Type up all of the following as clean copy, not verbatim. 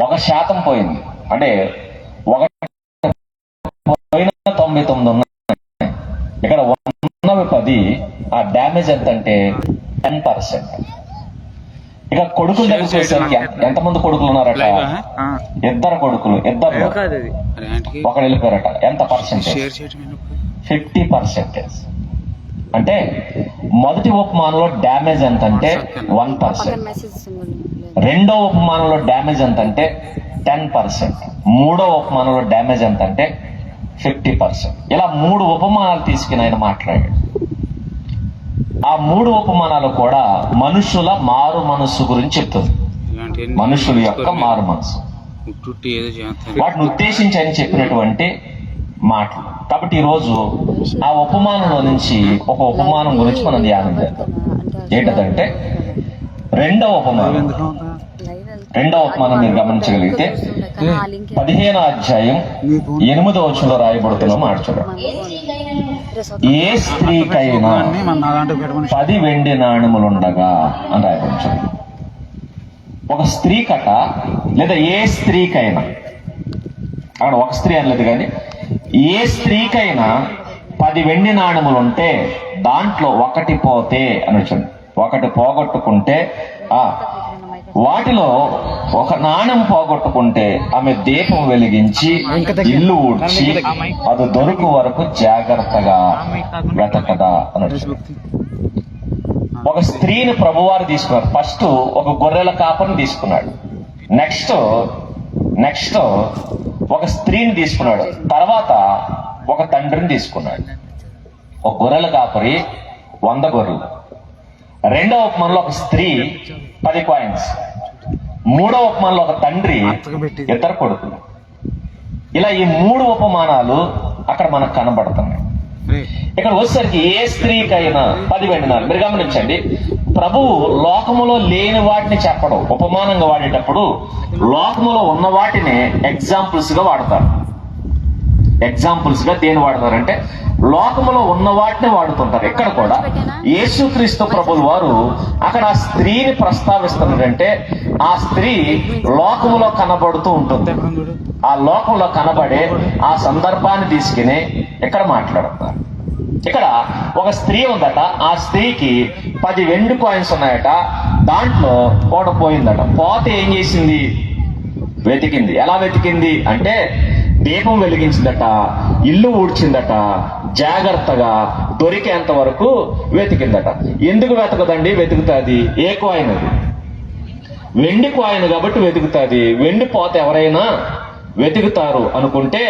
1% పోయింది. అంటే 99 ఉన్నాయి, ఇక్కడ ఉన్నవి 10. ఆ డ్యామేజ్ ఎంత అంటే 10%. ఇక కొడుకుల దగ్గరికి వచ్చేసరికి ఎంతమంది కొడుకులు ఉన్నారట? 2 కొడుకులు, 2 ఒకడు వెళ్ళిపోయారట. ఎంత పర్సెంటేజ్? 50%. అంటే మొదటి ఉపమానంలో డ్యామేజ్ ఎంత అంటే 1%, రెండో ఉపమానంలో డ్యామేజ్ ఎంత అంటే 10%, మూడో ఉపమానంలో డ్యామేజ్ ఎంత అంటే 50%. ఇలా 3 ఉపమానాలు తీసుకుని ఆయన మాట్లాడాడు. ఆ 3 ఉపమానాలు కూడా మనుషుల మారు మనస్సు గురించి చెప్తుంది. మనుషుల యొక్క మారు మనస్సు, వాటిని ఉద్దేశించి ఆయన చెప్పినటువంటి మాటలు. కాబట్టి ఈరోజు ఆ ఉపమానంలో నుంచి ఒక ఉపమానం గురించి మనం ధ్యానం చేద్దాం. ఏంటంటే రెండవ ఉపమానం మీరు గమనించగలిగితే 15వ అధ్యాయం 8వ వచనంలో రాయబడుతున్న మాట చూడండి. ఏ స్త్రీకైనా 10 వెండి నాణెములుండగా అని రాయబడుతుంది. ఒక స్త్రీ కట, లేదా ఏ స్త్రీకైనా, అక్కడ ఒక స్త్రీ అనలేదు కానీ ఏ స్త్రీకైనా 10 వెండి నాణెములుంటే దాంట్లో 1 పోతే అని వచ్చింది. 1 పోగొట్టుకుంటే వాటిలో 1 నాణెం పోగొట్టుకుంటే ఆమె దీపం వెలిగించి ఇల్లు ఊడ్చి అది దొరుకు వరకు జాగ్రత్తగా వెతకదా అని వచ్చింది. ఒక స్త్రీని ప్రభువారు తీసుకున్నారు. ఫస్ట్ ఒక గొర్రెల కాపరిని తీసుకున్నాడు. నెక్స్ట్ ఒక స్త్రీని తీసుకున్నాడు. తర్వాత ఒక తండ్రిని తీసుకున్నాడు. ఒక గొర్రెల కాపరి 100 గొర్రెలు, రెండవ ఉపమానంలో ఒక స్త్రీ 10 కాయిన్స్, మూడవ ఉపమానంలో ఒక తండ్రి 2 కొడుకులు. ఇలా ఈ 3 ఉపమానాలు అక్కడ మనకు కనబడుతున్నాయి. ఇక్కడ వచ్చేసరికి ఏ స్త్రీకైనా 10 వెండి నాణెములు. మీరు గమనించండి, ప్రభువు లోకములో లేని వాటిని చెప్పడం, ఉపమానంగా వాడేటప్పుడు లోకములో ఉన్న వాటిని ఎగ్జాంపుల్స్ గా వాడతారు. ఎగ్జాంపుల్స్ గా దేని వాడతారంటే లోకములో ఉన్న వాటిని వాడుతుంటారు. ఇక్కడ కూడా యేసుక్రీస్తు ప్రభువు వారు అక్కడ ఆ స్త్రీని ప్రస్తావిస్తున్నారంటే ఆ స్త్రీ లోకములో కనబడుతూ ఉంటుంది. ఆ లోకంలో కనబడే ఆ సందర్భాన్ని తీసుకుని ఇక్కడ మాట్లాడుతున్నారు. ఇక్కడ ఒక స్త్రీ ఉందట. ఆ స్త్రీకి 10 వెండి కాయిన్స్ ఉన్నాయట. దాంట్లో ఒకటి పోయిందట. పోతే ఏం చేసింది? వెతికింది. ఎలా వెతికింది అంటే దీపం వెలిగించిందట, ఇల్లు ఊడ్చిందట, జాగ్రత్తగా దొరికేంత వరకు వెతికిందట. ఎందుకు వెతకదండి? వెతుకుతుంది. ఏ కాయిన్ అది? వెండి కాయిన్ కాబట్టి వెతుకుతుంది. వెండి పోతే ఎవరైనా వెతుకుతారు అనుకుంటే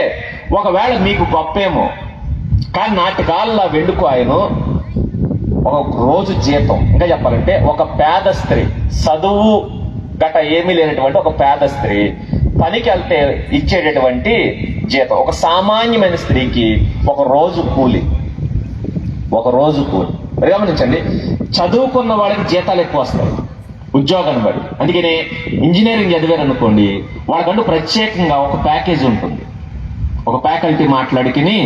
ఒకవేళ మీకు గొప్పేమో, కానీ నాటి కాలంలో వెండి కాయిన్ ఒక రోజు జీతం. ఇంకా చెప్పాలంటే ఒక పేద స్త్రీ, చదువు గట ఏమీ లేనటువంటి ఒక పేద స్త్రీ పనికి వెళ్తే ఇచ్చేటటువంటి జీతం. ఒక సామాన్యమైన స్త్రీకి ఒక రోజు కూలి. గమనించండి, చదువుకున్న వాళ్ళకి జీతాలు ఎక్కువ వస్తాయి ఉద్యోగాన్ని బట్టి. అందుకనే ఇంజనీరింగ్ చదివారు అనుకోండి, వాళ్ళకంటూ ప్రత్యేకంగా ఒక ప్యాకేజ్ ఉంటుంది. ఒక ఫ్యాకల్టీ మాట్లాడుకుని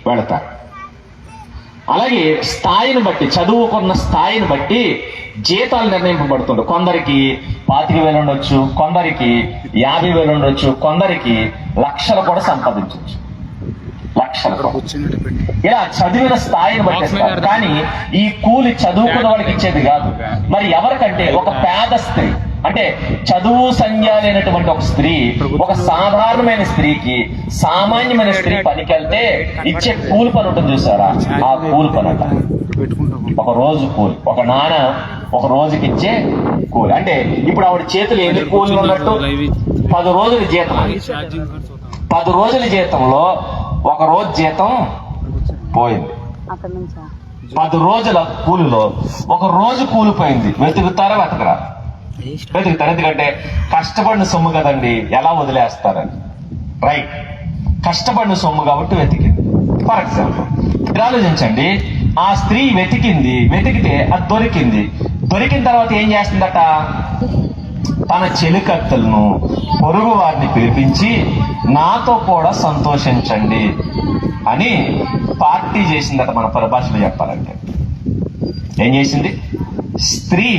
వెళతారు. అలాగే స్థాయిని బట్టి, చదువుకున్న స్థాయిని బట్టి జీతాలు నిర్ణయింపబడుతుంటాయి. కొందరికి 25,000 ఉండొచ్చు, కొందరికి 50,000 ఉండొచ్చు, కొందరికి లక్షలు కూడా సంపాదించవచ్చు. ఇలా చదివిన స్థాయిని బట్టి. కానీ ఈ కూలి చదువుకున్న వాళ్ళకి ఇచ్చేది కాదు. మరి ఎవరికంటే ఒక పేద స్త్రీ, అంటే చదువు సంధ్య లేనటువంటి ఒక స్త్రీ, ఒక సాధారణమైన స్త్రీకి, సామాన్యమైన స్త్రీ పనికి వెళ్తే ఇచ్చే కూలి పని ఉంటుంది చూసారా? ఆ కూలి పని అంట ఒక రోజు కూలి. ఒక నాన్న ఒక రోజుకి ఇచ్చే కూలి. అంటే ఇప్పుడు ఆవిడ చేతులు ఎన్ని కూలీలు ఉన్నట్టు? 10 రోజుల జీతం. 10 రోజుల జీతంలో ఒక రోజు జీతం పోయింది. 10 రోజుల కూలిలో ఒక రోజు కూలిపోయింది. వెతుకుతారా? వెతకరా? వెతుకుతారు. ఎందుకంటే కష్టపడిన సొమ్ము కదండి, ఎలా వదిలేస్తారని. రైట్, కష్టపడిన సొమ్ము కాబట్టి వెతికింది. ఫర్ ఎగ్జాంపుల్ మీరు ఆలోచించండి, ఆ స్త్రీ వెతికితే అది దొరికింది. దొరికిన తర్వాత ఏం చేస్తుందట? తన చెలికత్తెలను, పొరుగు వారిని పిలిపించి నాతో కూడా సంతోషించండి అని పార్టీ చేసిందట. మన పరిభాషలో చెప్పాలంటే ఏం చేసింది? స్త్రీ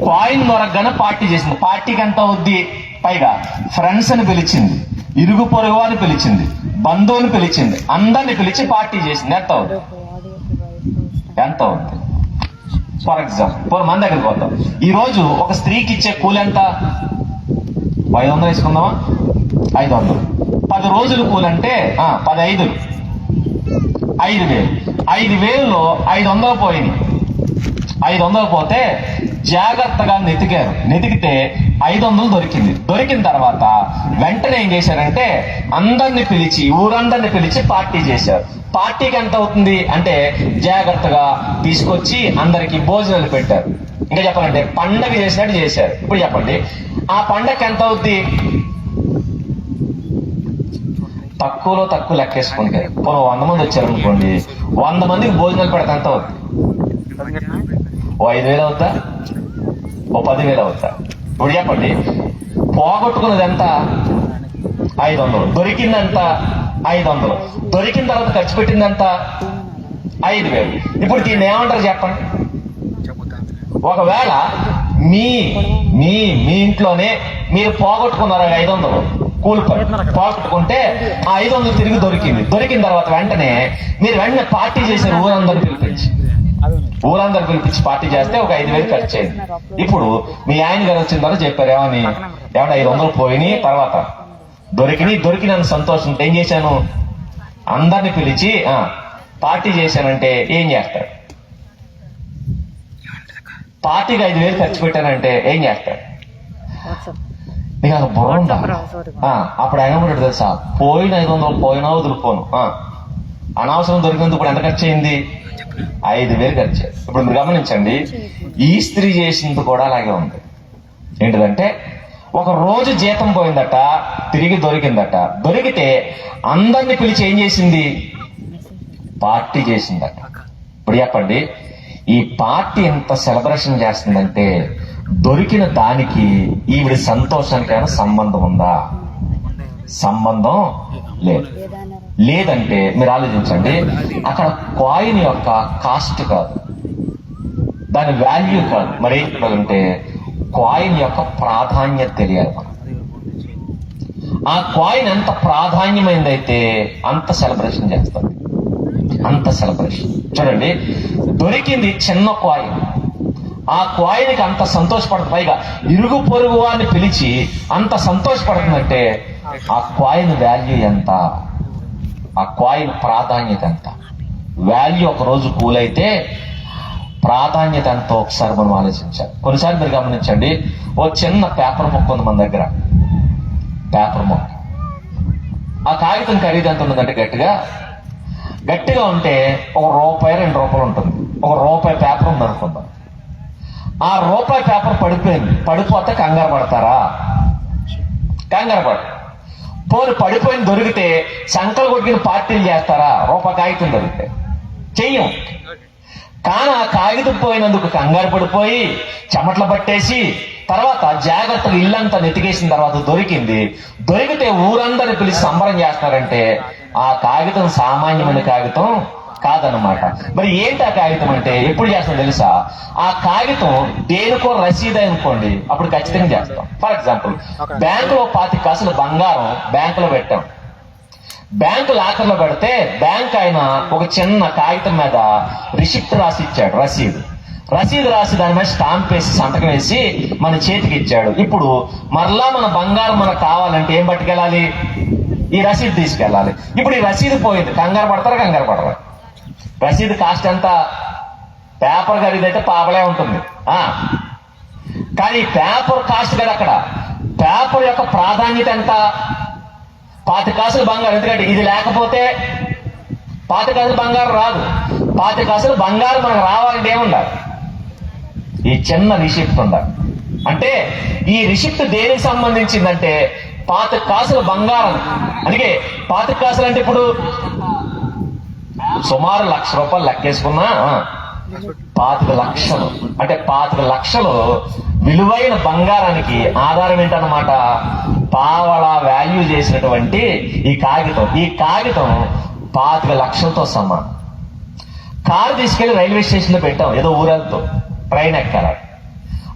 కాయిన్ దొరకగానే పార్టీ చేసింది. పార్టీకి ఎంత అవుద్ది? పైగా ఫ్రెండ్స్ అని పిలిచింది, ఇరుగు పొరుగు అని పిలిచింది, బంధువుని పిలిచింది, అందరిని పిలిచి పార్టీ చేసింది. ఎంత అవుతుంది? ఫర్ ఎగ్జాంపుల్ మన దగ్గరికి వద్దాం. ఈ రోజు ఒక స్త్రీకి ఇచ్చే కూలి ఎంత? 500 వేసుకుందామా? 500. 10 రోజులు కూలంటే 15, 5,000. 5,000లో 500 పోయింది. 500 పోతే జాగ్రత్తగా నెతికితే 500 దొరికింది. దొరికిన తర్వాత వెంటనే ఏం చేశారంటే అందరిని పిలిచి, ఊరందరిని పిలిచి పార్టీ చేశారు. పార్టీకి ఎంత అవుతుంది అంటే జాగ్రత్తగా తీసుకొచ్చి అందరికి భోజనాలు పెట్టారు. ఇంకా చెప్పాలంటే పండగ చేసినట్టు చేశారు. ఇప్పుడు చెప్పండి, ఆ పండగకి ఎంత అవుద్ది? తక్కువలో తక్కువ లెక్కేసుకుంటే 100 మంది వచ్చారు అనుకోండి, 100 మందికి భోజనాలు పెడితే ఎంత అవుద్ది? 5,000 అవుతా? 10,000 అవుతా? ఇప్పుడు చెప్పండి, పోగొట్టుకున్నది ఎంత? 500. దొరికిందంత 500. దొరికిన తర్వాత ఖర్చు పెట్టిందంత 5,000. ఇప్పుడు దీన్ని ఏమంటారు చెప్పండి? ఒకవేళ మీ మీ మీ ఇంట్లోనే మీరు పోగొట్టుకున్నారు 500 కూలిపోయి పోగొట్టుకుంటే ఆ 500 తిరిగి దొరికింది. దొరికిన తర్వాత వెంటనే పార్టీ చేశారు. ఊరందరూ పిలిపించి పార్టీ చేస్తే ఒక 5,000 ఖర్చు అయింది. ఇప్పుడు మీ ఆయన గారు వచ్చిన తర్వాత చెప్పారు, ఏమన్నా 500 పోయినాయి, తర్వాత దొరికినంత సంతోషం ఏం చేశాను? అందరిని పిలిచి పార్టీ చేశానంటే ఏం చేస్తాడు? పార్టీకి 5,000 ఖర్చు పెట్టానంటే ఏం చేస్తాడు? నీకు అసలు బుర్ర అప్పుడు ఆయన కూడా తెలుసా, పోయిన 500 పోయినా వదులుకోను, అనవసరం దొరికినందుకు ఇప్పుడు ఎంత ఖర్చు అయింది? 5,000 ఖర్చు. ఇప్పుడు మీరు గమనించండి, ఈ స్త్రీ చేసింది కూడా అలాగే ఉంది. ఏంటిదంటే ఒక రోజు జీతం పోయిందట, తిరిగి దొరికిందట. దొరికితే అందరిని పిలిచి ఏం చేసింది? పార్టీ చేసిందట. ఇప్పుడు చెప్పండి, ఈ పార్టీ ఎంత సెలబ్రేషన్ చేస్తుందంటే దొరికిన దానికి ఈవిడ సంతోషానికి ఏమైనా సంబంధం ఉందా? సంబంధం లేదు. లేదంటే మీరు ఆలోచించండి, అక్కడ కాయిన్ యొక్క కాస్ట్ కాదు, దాని వాల్యూ కాదు, మరి ఏంటంటే కాయిన్ యొక్క ప్రాధాన్యత తెలియాలి. మనం ఆ కాయిన్ ఎంత ప్రాధాన్యమైందైతే అంత సెలబ్రేషన్ చేస్తారు, అంత సెలబ్రేషన్. చూడండి, దొరికింది చిన్న కాయిన్, ఆ కాయిన్కి అంత సంతోషపడుతుంది. పైగా ఇరుగు పొరుగు వారిని పిలిచి అంత సంతోషపడుతుందంటే ఆ కాయిన్ వాల్యూ ఎంత? ఆ కాయిన్ ప్రాధాన్యత ఎంత? వాల్యూ ఒక రోజు కూలైతే ప్రాధాన్యత ఎంతో ఒకసారి మనం ఆలోచించాలి. కొన్నిసార్లు మీరు గమనించండి, ఓ చిన్న పేపర్ ముక్క ఉంది మన దగ్గర, పేపర్ ముక్క. ఆ కాగితం ఖరీదు ఎంత ఉంటుందంటే గట్టిగా ఉంటే ₹1, ₹2 ఉంటుంది. ₹1 పేపర్ ఉంది అనుకుందాం. ఆ ₹1 పేపర్ పడిపోతే కంగారు పడతారా? కంగారు పడతారు. పోను పడిపోయిన దొరికితే సంకలు కొట్టిన పార్టీలు చేస్తారా? ₹1 కాగితం దొరికితే చెయ్యం. కానీ ఆ కాగితం పోయినందుకు కంగారు పడిపోయి చెమట్లు పట్టేసి తర్వాత జాగ్రత్తగా ఇల్లంతా నెతికేసిన తర్వాత దొరికితే ఊరందరిని పిలిచి సంబరం చేస్తారంటే ఆ కాగితం సామాన్యమైన కాగితం కాదనమాట. మరి ఏంటి ఆ కాగితం అంటే ఎప్పుడు చేస్తాం తెలుసా? ఆ కాగితం దేనికో రసీదు అనుకోండి, అప్పుడు ఖచ్చితంగా చేస్తాం. ఫర్ ఎగ్జాంపుల్, బ్యాంకులో 25 కాసులు బంగారం బ్యాంకులో పెట్టాం. బ్యాంకు లాకర్లో పెడితే బ్యాంక్ ఆయన ఒక చిన్న కాగితం మీద రిసిప్ట్ రాసి ఇచ్చాడు, రసీదు రాసి దాని మీద స్టాంప్ వేసి సంతకం వేసి మన చేతికి ఇచ్చాడు. ఇప్పుడు మరలా మన బంగారం మనకు కావాలంటే ఏం పట్టుకెళ్ళాలి? ఈ రసీదు తీసుకెళ్ళాలి. ఇప్పుడు ఈ రసీదు పోయింది, కంగారు పడరా? రసీదు కాస్ట్ ఎంత? పేపర్ ఖరీదైతే పాపలే ఉంటుంది, కానీ పేపర్ కాస్ట్ కదా. అక్కడ పేపర్ యొక్క ప్రాధాన్యత ఎంత? 25 కాసులు బంగారం. ఎందుకంటే ఇది లేకపోతే 25 కాసులు బంగారం రాదు. 25 కాసులు బంగారం మనకు రావాలంటే ఏముండాలి? ఈ చిన్న రిసిప్ట్ ఉండాలి. అంటే ఈ రిసిప్ట్ దేనికి సంబంధించిందంటే 25 కాసుల బంగారం. అందుకే 25 కాసులు అంటే ఇప్పుడు సుమారు ₹1,00,000 లెక్కేసుకున్నా 25 లక్షలు. అంటే 25 లక్షలు విలువైన బంగారానికి ఆధారం ఏంటన్నమాట? పావలా వాల్యూ చేసినటువంటి ఈ కాగితం 25 లక్షలతో సమానం. కారు తీసుకెళ్లి రైల్వే స్టేషన్ లో పెట్టాం, ఏదో ఊరెళ్తూ ట్రైన్ ఎక్కాలి.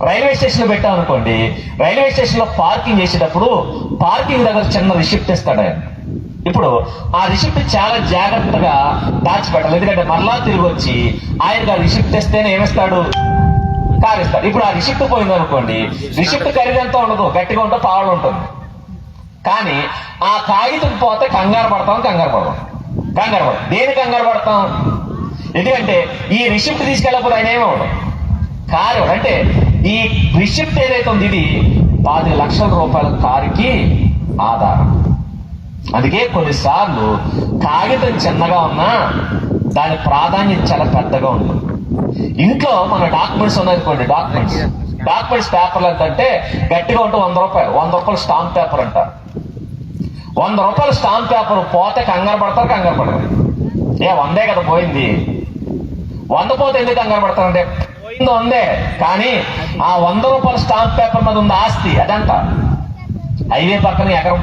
రైల్వే స్టేషన్ లో పెట్టాం అనుకోండి, రైల్వే స్టేషన్ లో పార్కింగ్ చేసేటప్పుడు పార్కింగ్ దగ్గర చిన్న రిసిప్ట్ ఇస్తాడు ఆయన. ఇప్పుడు ఆ రిసిప్ట్ చాలా జాగ్రత్తగా దాచిపెట్టాలి, ఎందుకంటే మరలా తిరిగి వచ్చి ఆయనకు ఆ రిసిప్ట్ ఇస్తేనే ఏమిస్తాడు, కారు ఇస్తాడు. ఇప్పుడు ఆ రిసిప్ట్ పోయింది అనుకోండి, రిసిప్ట్ ఖరీదంతా ఉండదు, గట్టిగా ఉంటే పావడం ఉంటుంది. కానీ ఆ కాగితం పోతే కంగారు పడతాం. దేని కంగారు పడతాం? ఎందుకంటే ఈ రిసిప్ట్ తీసుకెళ్ళకపోతే ఆయన ఏమవడం, కారు అంటే ఈ రిసిప్ట్ ఏదైతే ఉంది ఇది 10 లక్షల రూపాయల కారుకి ఆధారం. అందుకే కొన్నిసార్లు కాగితం చిన్నగా ఉన్నా దాని ప్రాధాన్యత చాలా పెద్దగా ఉంటుంది. ఇంట్లో మన డాక్యుమెంట్స్ ఉన్నాయనుకోండి, డాక్యుమెంట్స్ పేపర్లు ఎంతంటే గట్టిగా ఉంటే 100 రూపాయలు, 100 రూపాయలు స్టాంప్ పేపర్ అంటారు. 100 రూపాయలు స్టాంప్ పేపర్ పోతే కంగారు పడరు. 100 కదా పోయింది, 100 పోతే ఎందుకు కంగారు పడతారంటే పోయింది 100, కానీ ఆ 100 రూపాయల స్టాంప్ పేపర్ మీద ఉంది ఆస్తి, అదంతా హైవే పక్కన ఎకరం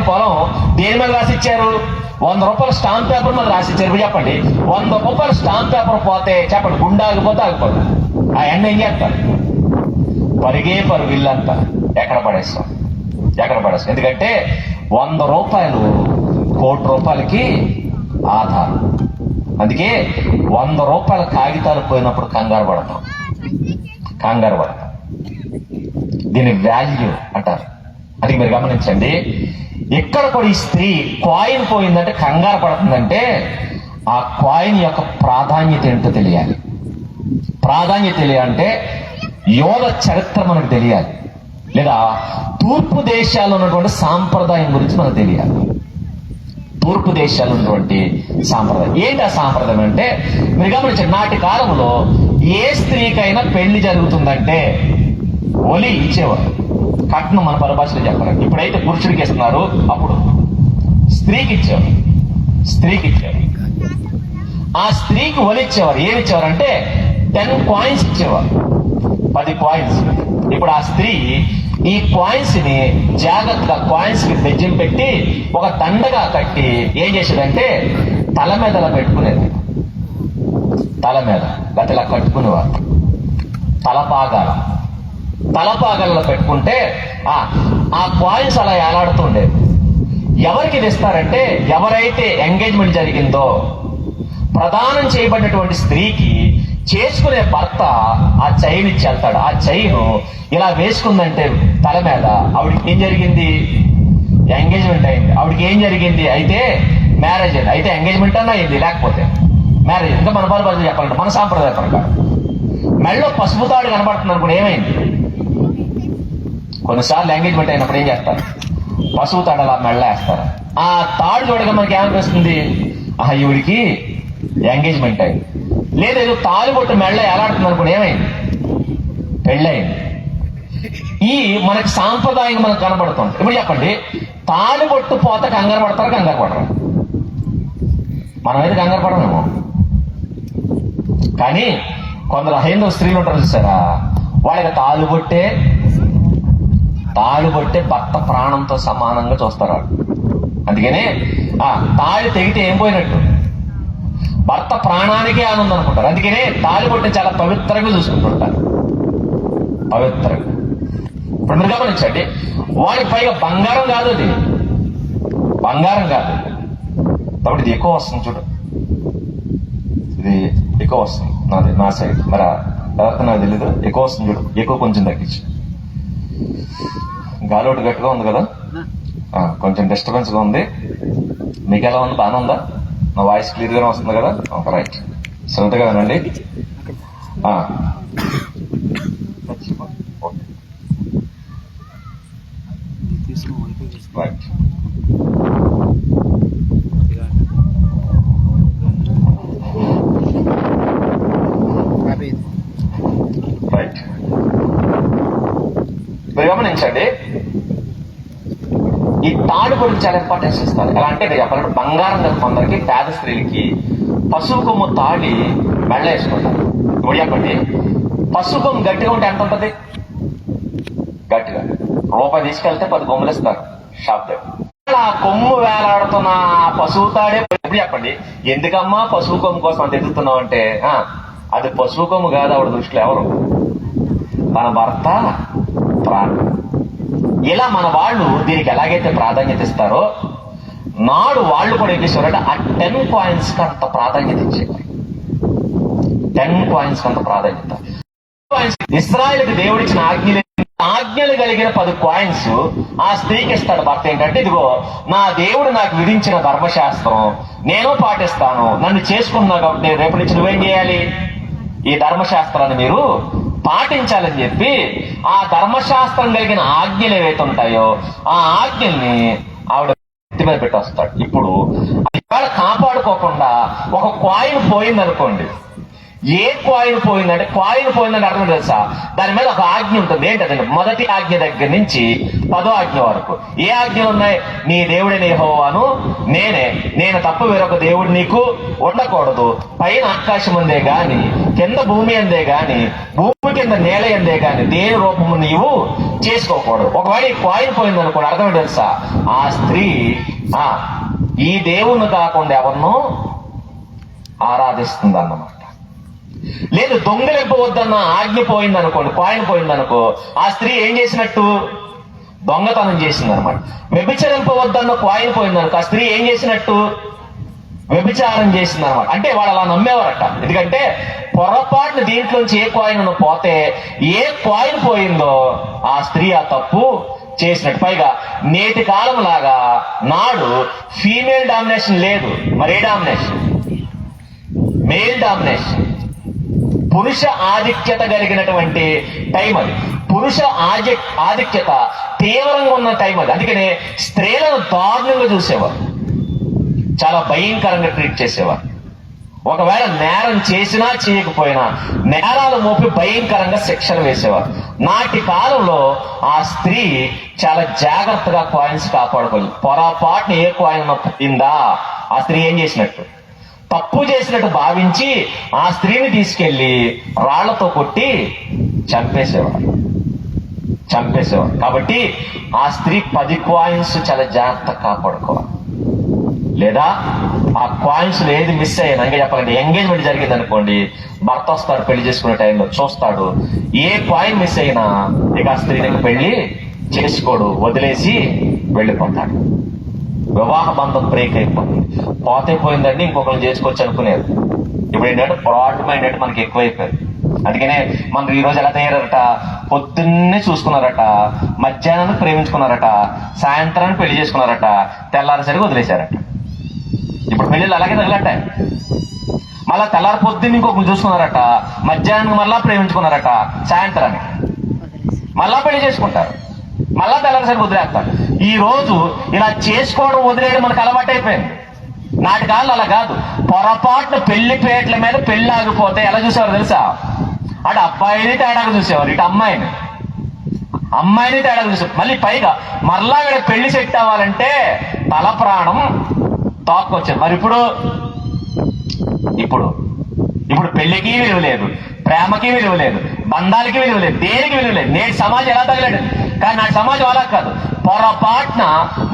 పొలం దేని మీద రాసిచ్చారు? 100 రూపాయల స్టాంప్ పేపర్ మీద రాసిచ్చారు. ఇప్పుడు చెప్పండి, 100 రూపాయల స్టాంప్ పేపర్ పోతే చెప్పండి, గుండె ఆగిపోతే ఆ ఎండ ఏం చేస్తారు? పరుగు ఇల్లంతా ఎక్కడ పడేస్తాం. ఎందుకంటే 100 రూపాయలు కోటి రూపాయలకి ఆధారం. అందుకే 100 రూపాయల కాగితాలు పోయినప్పుడు కంగారు పడతాం. దీని వాల్యూ అంటారు. అది మీరు గమనించండి. ఎక్కడ కూడా ఈ స్త్రీ కాయిన్ పోయిందంటే కంగారు పడుతుందంటే ఆ కాయిన్ యొక్క ప్రాధాన్యత ఏంటో తెలియాలి. అంటే యోధ చరిత్ర మనకు తెలియాలి, లేదా తూర్పు దేశాల్లో ఉన్నటువంటి సాంప్రదాయం గురించి మనకు తెలియాలి. తూర్పు దేశాల్లో ఉన్నటువంటి సాంప్రదాయం ఏంటి? ఆ సాంప్రదాయం అంటే మీరు గమనించండి, నాటి కాలంలో ఏ స్త్రీకైనా పెళ్లి జరుగుతుందంటే ఒలి ఇచ్చేవారు, కట్నం మన పరిభాషలో చెప్పాలంటే. ఇప్పుడైతే పురుషుడికి ఇస్తున్నారు, అప్పుడు స్త్రీకి ఇచ్చేవారు. ఆ స్త్రీకి ఒలి ఇచ్చేవారు. ఏమి ఇచ్చేవారు అంటే 10 కాయిన్స్ ఇచ్చేవారు, 10 కాయిన్స్. ఇప్పుడు ఆ స్త్రీ ఈ కాయిన్స్ ని జాగ్రత్తగా కాయిన్స్ కి బెజ్జం పెట్టి ఒక దండగా కట్టి ఏం చేసేదంటే తల మీద అలా పెట్టుకునేది. లేకపోతే ఇలా కట్టుకునేవారు. తలపాగాలలో పెట్టుకుంటే ఆ కాయిన్స్ అలా ఏలాడుతుండేది. ఎవరికి ఇది ఇస్తారంటే ఎవరైతే ఎంగేజ్మెంట్ జరిగిందో ప్రదానం చేయబడినటువంటి స్త్రీకి చేసుకునే భర్త ఆ చైన్ ఇచ్చి వెళ్తాడు. ఆ చైన్ ఇలా వేసుకుందంటే తల మీద, ఆవిడికి ఏం జరిగింది? ఎంగేజ్మెంట్ అయింది. ఆవిడికి ఏం జరిగింది? అయితే మ్యారేజ్ అయింది. అయితే ఎంగేజ్మెంట్ అన్న అయింది, లేకపోతే మ్యారేజ్. ఇంకా మన పరిభాషలో చెప్పాలంటే మన సాంప్రదాయ ప్రకారం మెళ్ళలో పసుపు తాడు కనబడుతుంది అనుకోండి, ఏమైంది? కొన్నిసార్లు ఎంగేజ్మెంట్ అయినప్పుడు ఏం చేస్తారు? పసుపు తాడు అలా మెళ్ళ వేస్తారు. ఆ తాడు చూడగా మనకి ఏమనిపిస్తుంది? ఈవిడికి ఎంగేజ్మెంట్ అయింది. లేదేదో తాలిబొట్టు మెళ్ళ ఎలాడుతుంది అనుకోండి, ఏమైంది? పెళ్ళయింది. ఈ మనకి సాంప్రదాయం మనకు కనబడుతుంది. ఇప్పుడు చెప్పండి, తాలిబొట్టు పోతే కంగారు పడరు? మనం అయితే కంగారు పడమేమో, కానీ కొందరు హైందవ స్త్రీలు ఉంటారు చూసారా, వాళ్ళకి తాళిబొట్టే భర్త ప్రాణంతో సమానంగా చూస్తారు. అందుకనే తాళి తెగితే ఏం పోయినట్టు? భర్త ప్రాణానికే ఆనందం అనుకుంటారు. అందుకనే తాళిబొట్టు చాలా పవిత్రంగా చూసుకుంటుంటారు. ఇప్పుడు మీరు గమనించండి, వాడికి పైగా బంగారం కాదు, కాబట్టి ఇది ఎక్కువ వస్తుంది. చూడు, ఇది ఎక్కువ వస్తుంది నా సైడ్, మరి ఎవరితో నాకు తెలీదు. ఎక్కువ వస్తుంది చూడు, ఎక్కువ కొంచెం తగ్గించు. గాలి ఒకటి గట్టిగా ఉంది కదా, కొంచెం డిస్టర్బెన్స్ గా ఉంది. మీకు ఎలా ఉంది? బాగానే ఉందా? నా వాయిస్ క్లియర్ గానే వస్తుంది కదా? రైట్, శ్రద్ధగా వినండి. రైట్, మీరు గమనించండి, ఈ తాడు గురించి చాలా ఇంపార్టెన్స్ ఇస్తారు. ఎలా అంటే చెప్పాలంటే బంగారం దగ్గర కొందరికి, పేద స్త్రీలకి పసుపు కొమ్ము తాడి మెళ్ళ వేసుకుంటారు. ఇప్పుడు చెప్పండి, పసుపు కొమ్ము గట్టిగా ఉంటే ఎంత ఉంటుంది? గట్టిగా రూపాయి తీసుకెళ్తే 10 కొమ్ములు ఇస్తారు షాప్ దగ్గర. ఆ కొమ్ము వేలాడుతున్న పసుపు తాడే. ఇప్పుడు చెప్పండి, ఎందుకమ్మా పసుపు కొమ్ము కోసం అంత ఎదుగుతున్నావు అంటే అది పశువు కొమ్ము కాదు ఆవిడ దృష్టిలో. ఎవరు? మన భర్త ప్రాణం. ఇలా మన వాళ్ళు దీనికి ఎలాగైతే ప్రాధాన్యత ఇస్తారో, నాడు వాళ్ళు కూడా ఏం చేసేవారంటే ఆ 10 coins కి అంత ప్రాధాన్యత ఇచ్చేవారు. 10 coins కి అంత ప్రాధాన్యత. ఇశ్రాయేలుకి దేవుడిచ్చిన ఆజ్ఞలు కలిగిన 10 coins ఆ స్త్రీకి ఇస్తాడు భర్త. ఏంటంటే, ఇదిగో నా దేవుడు నాకు విధించిన ధర్మశాస్త్రం నేను పాటిస్తాను, నన్ను చేసుకున్నా కాబట్టి నేను రేపు నుంచి నువ్వేం చేయాలి, ఈ ధర్మశాస్త్రాన్ని మీరు పాటించాలని చెప్పి ఆ ధర్మశాస్త్రం కలిగిన ఆజ్ఞలు ఏవైతే ఉంటాయో ఆ ఆజ్ఞల్ని ఆవిడ ఎత్తి మీద పెట్టి వస్తాడు. ఇప్పుడు ఇవాళ కాపాడుకోకుండా ఒక కాయిన్ పోయిందనుకోండి, ఏ కాయిన్ పోయిందంటే, కాయిన్ పోయిందంటే అర్థం తెలుసా, దాని మీద ఒక ఆజ్ఞ ఉంటుంది. ఏంటంటే, మొదటి ఆజ్ఞ దగ్గర నుంచి 10వ ఆజ్ఞ వరకు ఏ ఆజ్ఞలు ఉన్నాయి? నీ దేవుడైన యెహోవాను నేను తప్ప వేరొక దేవుడు నీకు ఉండకూడదు, పైన ఆకాశం అందే గాని కింద భూమి అందే గాని భూమి కింద నేల అందే గాని దేని రూపము నీవు చేసుకోకూడదు. ఒకవేళ ఈ కాయిన్ పోయిందనుకోండి, అర్థం తెలుసా, ఆ స్త్రీ ఈ దేవుణ్ణి కాకుండా ఎవరినో ఆరాధిస్తుంది అన్నమాట. లేదు, దొంగలిపోవద్దన్న ఆజ్ఞ పోయింది అనుకోండి, కాయిన్ పోయిందనుకో, ఆ స్త్రీ ఏం చేసినట్టు? దొంగతనం చేసింది అనమాట. వ్యభిచరింపవద్దన్న కాయిన్ పోయిందనుకో, ఆ స్త్రీ ఏం చేసినట్టు? వ్యభిచారం చేసింది అనమాట. అంటే వాళ్ళు అలా నమ్మేవారట. ఎందుకంటే పొరపాటున దీంట్లోంచి ఏ కాయిన్ పోతే, ఏ కాయిన్ పోయిందో ఆ స్త్రీ ఆ తప్పు చేసినట్టు. పైగా నేటి కాలం లాగా నాడు ఫీమేల్ డామినేషన్ లేదు, మరే డామినేషన్? Male domination. పురుష ఆధిక్యత కలిగినటువంటి టైం అది. పురుష ఆధిక్యత తీవ్రంగా ఉన్న టైం అది. అందుకనే స్త్రీలను దారుణంగా చూసేవారు, చాలా భయంకరంగా ట్రీట్ చేసేవారు. ఒకవేళ నేరం చేసినా చేయకపోయినా నేరాలు మోపి భయంకరంగా శిక్షలు వేసేవారు. నాటి కాలంలో ఆ స్త్రీ చాలా జాగ్రత్తగా కాయిన్స్ కాపాడుకోవాలి. పొరపాటున ఏ కాయిన్ పోయిందా ఆ స్త్రీ ఏం చేసినట్టు? తప్పు చేసినట్టు భావించి ఆ స్త్రీని తీసుకెళ్లి రాళ్లతో కొట్టి చంపేసేవాడు. కాబట్టి ఆ స్త్రీ 10 coins చాలా జాగ్రత్తగా కాపాడుకోవాలి. లేదా ఆ కాయిన్స్ ఏది మిస్ అయ్యాను ఇంకా చెప్పాలంటే, ఎంగేజ్మెంట్ జరిగింది అనుకోండి, భర్త వస్తాడు పెళ్లి చేసుకునే టైంలో, చూస్తాడు, ఏ కాయిన్ మిస్ అయినా ఇక ఆ స్త్రీని పెళ్లి చేసుకోడు, వదిలేసి వెళ్ళిపోతాడు. వివాహ బంధం బ్రేక్ అయిపోతుంది. పోతే పోయిందండి, ఇంకొకరు చేసుకోవచ్చు అనుకునేది. ఇప్పుడు ఏంటంటే బ్రాడ్ మైండ్ మనకి ఎక్కువైపోయింది. అందుకనే మనం ఈ రోజు ఎలా తయారట, పొద్దున్నే చూసుకున్నారట, మధ్యాహ్నానికి ప్రేమించుకున్నారట, సాయంత్రానికి పెళ్లి చేసుకున్నారట, తెల్లారిసరికి వదిలేశారట. ఇప్పుడు పెళ్లిళ్ళు అలాగే తగలట. మళ్ళా తెల్లారి పొద్దున్న ఇంకొకరు చూసుకున్నారట, మధ్యాహ్నం మళ్ళా ప్రేమించుకున్నారట, సాయంత్రానికి మళ్ళా పెళ్లి చేసుకుంటారు, మళ్ళా తెల్లారిసరికి వదిలేస్తారు. ఈ రోజు ఇలా చేసుకోవడం వదిలేయడం మనకు అలవాటు అయిపోయింది. నాటి కాలంలో అలా కాదు. పొరపాటున పెళ్లి పేట్ల మీద పెళ్లి ఆగిపోతే ఎలా చూసేవారు తెలుసా? అటు అబ్బాయిని తేడాగా చూసేవారు, ఇటు అమ్మాయిని తేడాగా చూసేవారు. మళ్ళీ పైగా మరలా వీళ్ళ పెళ్లి సెట్ అవ్వాలంటే తల ప్రాణం తాక్కొచ్చారు. మరి ఇప్పుడు పెళ్లికి విలువ లేదు, ప్రేమకి విలువ లేదు, బంధాలకి విలువ లేదు, దేనికి విలువ లేదు. నేటి సమాజం ఎలా తగలడు. కానీ నాటి సమాజం అలా కాదు. పొరపాటున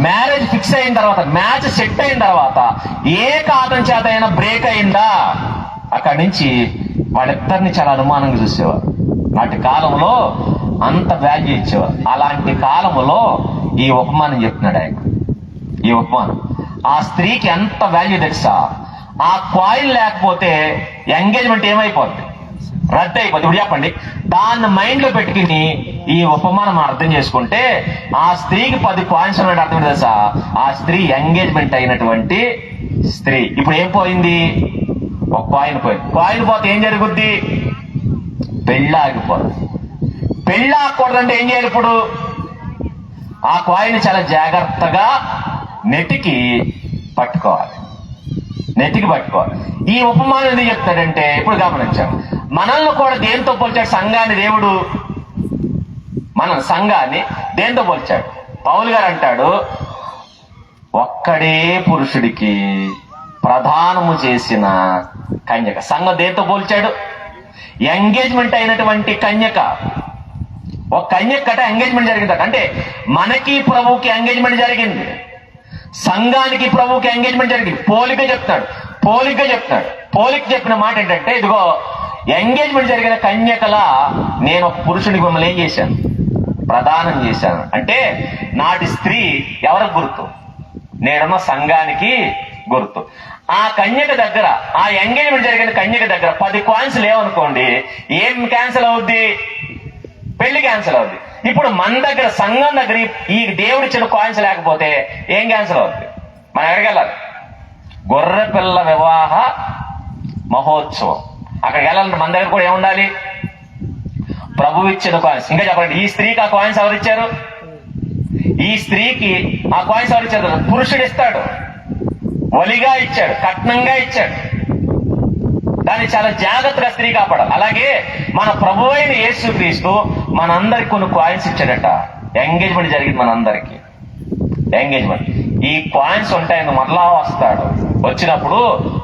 మ్యారేజ్ ఫిక్స్ అయిన తర్వాత, మ్యాచ్ సెట్ అయిన తర్వాత ఏ కారణం చేత అయినా బ్రేక్ అయిందా, అక్కడి నుంచి వాళ్ళిద్దరిని చాలా అనుమానంగా చూసేవారు. నాటి కాలంలో అంత వాల్యూ ఇచ్చేవారు. అలాంటి కాలంలో ఈ ఉపమానం చెప్తున్నాడు ఆయన. ఈ ఉపమానం ఆ స్త్రీకి ఎంత వాల్యూ తెలుసా? ఆ కాయిన్ లేకపోతే ఎంగేజ్మెంట్ ఏమైపోద్ది? రద్దు అయిపోద్ది. ఇప్పుడు చెప్పండి, దాన్ని మైండ్ లో పెట్టుకుని ఈ ఉపమానం అర్థం చేసుకుంటే ఆ స్త్రీకి 10 coins ఉన్నట్టు అర్థం తెలుసా? ఆ స్త్రీ ఎంగేజ్మెంట్ అయినటువంటి స్త్రీ. ఇప్పుడు ఏం పోయింది? ఒక కాయిన్ పోయింది. కాయిన్ పోతే ఏం జరుగుద్ది? పెళ్ళి ఆగిపోద్ది. పెళ్ళి ఆగకూడదంటే ఏం చేయాలి? ఇప్పుడు ఆ కాయిన్ చాలా జాగ్రత్తగా నెటికి పట్టుకోవాలి. ఈ ఉపమానం ఎందుకు చెప్తాడంటే, ఇప్పుడు గమనించాం, మనల్ని కూడా దేంతో పోల్చాడు? సంఘాన్ని దేవుడు మన సంఘాన్ని దేంతో పోల్చాడు? పౌలు గారు అంటాడు, ఒక్కడే పురుషుడికి ప్రధానము చేసిన కన్యక. సంఘం దేంతో పోల్చాడు? ఎంగేజ్మెంట్ అయినటువంటి కన్యక. ఒక కన్యకట ఎంగేజ్మెంట్ జరిగిందట. అంటే మనకి ప్రభువుకి ఎంగేజ్మెంట్ జరిగింది, సంఘానికి ప్రభువుకి ఎంగేజ్మెంట్ జరిగింది. పోలిక చెప్తాడు. పోలిక చెప్పిన మాట ఏంటంటే, ఇదిగో ఎంగేజ్మెంట్ జరిగిన కన్యకల నేను ఒక పురుషుడికి మిమ్మల్ని ఏం చేశాను? ప్రదానం చేశాను. అంటే నాటి స్త్రీ ఎవరికి గుర్తు? నేడున్న సంఘానికి గుర్తు. ఆ కన్యక దగ్గర, ఆ ఎంగేజ్మెంట్ జరిగిన కన్యక దగ్గర 10 కాయిన్స్ లేవనుకోండి, ఏం క్యాన్సిల్ అవుద్ది? పెళ్లి క్యాన్సిల్ అవుద్ది. ఇప్పుడు మన దగ్గర, సంఘం దగ్గర ఈ దేవుడిచ్చిన కాయిన్స్ లేకపోతే ఏం క్యాన్సిల్ అవుద్ది? మనం ఎక్కడికి వెళ్ళాలి? గొర్రె పిల్ల వివాహ మహోత్సవం. అక్కడికి వెళ్ళాలంటే మన దగ్గర కూడా ఏముండాలి? ప్రభు ఇచ్చిన కాయిన్స్. ఇంకా చెప్పండి, ఈ స్త్రీకి ఆ కాయిన్స్ ఎవరిచ్చారు? ఈ స్త్రీకి ఆ కాయిన్స్ ఎవరిచ్చారు? పురుషుడు ఇస్తాడు. ఒలిగా ఇచ్చాడు, కట్నంగా ఇచ్చాడు. దాన్ని చాలా జాగ్రత్తగా స్త్రీ కాపాడాలి. అలాగే మన ప్రభు అయిన యేసుక్రీస్తు మనందరికి కొన్ని కాయిన్స్ ఇచ్చాడట. ఎంగేజ్మెంట్ జరిగింది మనందరికి. ఎంగేజ్మెంట్ ఈ కాయిన్స్ ఉంటాయని మరలా వస్తాడు. వచ్చినప్పుడు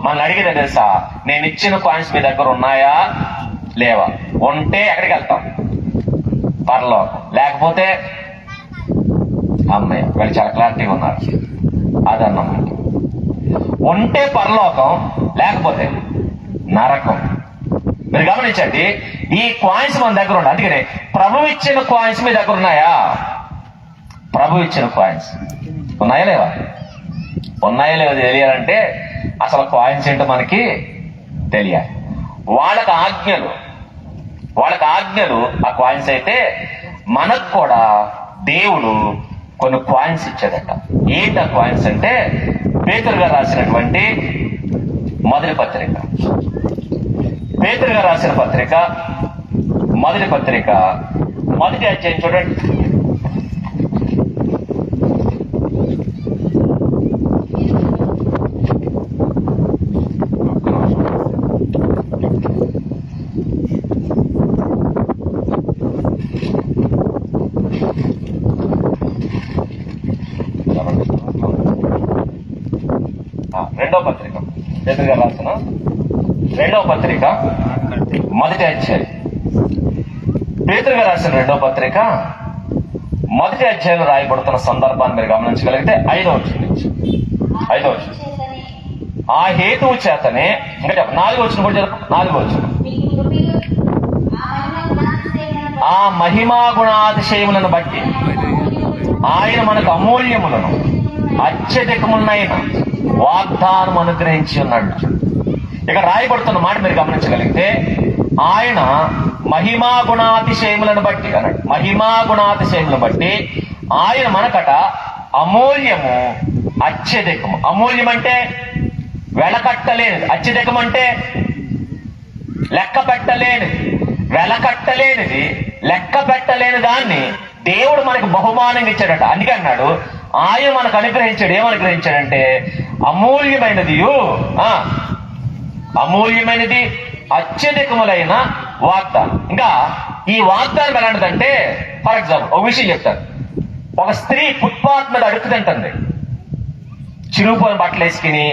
మనం అడిగేదే తెలుసా? నేను ఇచ్చిన కాయిన్స్ మీ దగ్గర ఉన్నాయా లేవా? ఉంటే ఎక్కడికి వెళ్తాం? పరలోకం. లేకపోతే అమ్మయ్య, వీళ్ళు చాలా క్లారిటీగా ఉన్నారు. అదన్నమాట. ఉంటే పరలోకం, లేకపోతే నరకం. మీరు గమనించండి, ఈ కాయిన్స్ మన దగ్గర ఉన్నాయి. అందుకనే ప్రభు ఇచ్చిన కాయిన్స్ మీ దగ్గర ఉన్నాయా? ప్రభు ఇచ్చిన కాయిన్స్ ఉన్నాయా లేవా? ఉన్నాయా లేవో తెలియాలంటే అసలు కాయిన్స్ ఏంటో మనకి తెలియాలి. వాళ్ళకి ఆజ్ఞలు ఆ కాయిన్స్ అయితే, మనకు కూడా దేవుడు కొన్ని కాయిన్స్ ఇచ్చాడట. ఏంటి ఆ కాయిన్స్ అంటే, పేతురు గారు రాసినటువంటి మొదటి పత్రిక, పేతురు గారు రాసిన పత్రిక, మొదటి పత్రిక, మొదటి అధ్యాయం చూడండి. రెండో పత్రిక, పేతురు గారు రాసిన రెండో పత్రిక, మొదటి అధ్యాయం. పేతురు గారు రాసిన రెండో పత్రిక మొదటి అధ్యాయంలో రాయబడుతున్న సందర్భాన్ని మీరు గమనించగలిగితే 5వ వచనం. ఆ హేతువు చేతనే, ఇంకా చెప్ప 4వ వచనం కూడా చెప్పు. 4వ వచనం, ఆ మహిమా గుణాతిశయములను బట్టి ఆయన మనకు అమూల్యములను అత్యధికములైన వాగ్దానం అనుగ్రహించి ఉన్నాడు. ఇక రాయబడుతున్న మాట మీరు గమనించగలిగితే, ఆయన మహిమా గుణాతిశయములను బట్టి అన్నాడు. మహిమా గుణాతిశయములను బట్టి ఆయన మనకట అమూల్యము అత్యధికము. అమూల్యం అంటే వెలకట్టలేనిది, అత్యధికం అంటే లెక్క పెట్టలేనిది. వెలకట్టలేనిది, లెక్క పెట్టలేని దాన్ని దేవుడు మనకు బహుమానంగా ఇచ్చాడట. అందుకే అన్నాడు, ఆయన మనకు అనుగ్రహించాడు. ఏమనుగ్రహించాడంటే అమూల్యమైనది అత్యధికములైన వాగ్దానం. ఇంకా ఈ వాగ్దానం ఎలాంటిదంటే, ఫర్ ఎగ్జాంపుల్ ఒక విషయం చెప్తాను. ఒక స్త్రీ ఫుట్పాత్ మీద అడుక్కుతింటుంది. చిరుగుపోయిన బట్టలు వేసుకుని,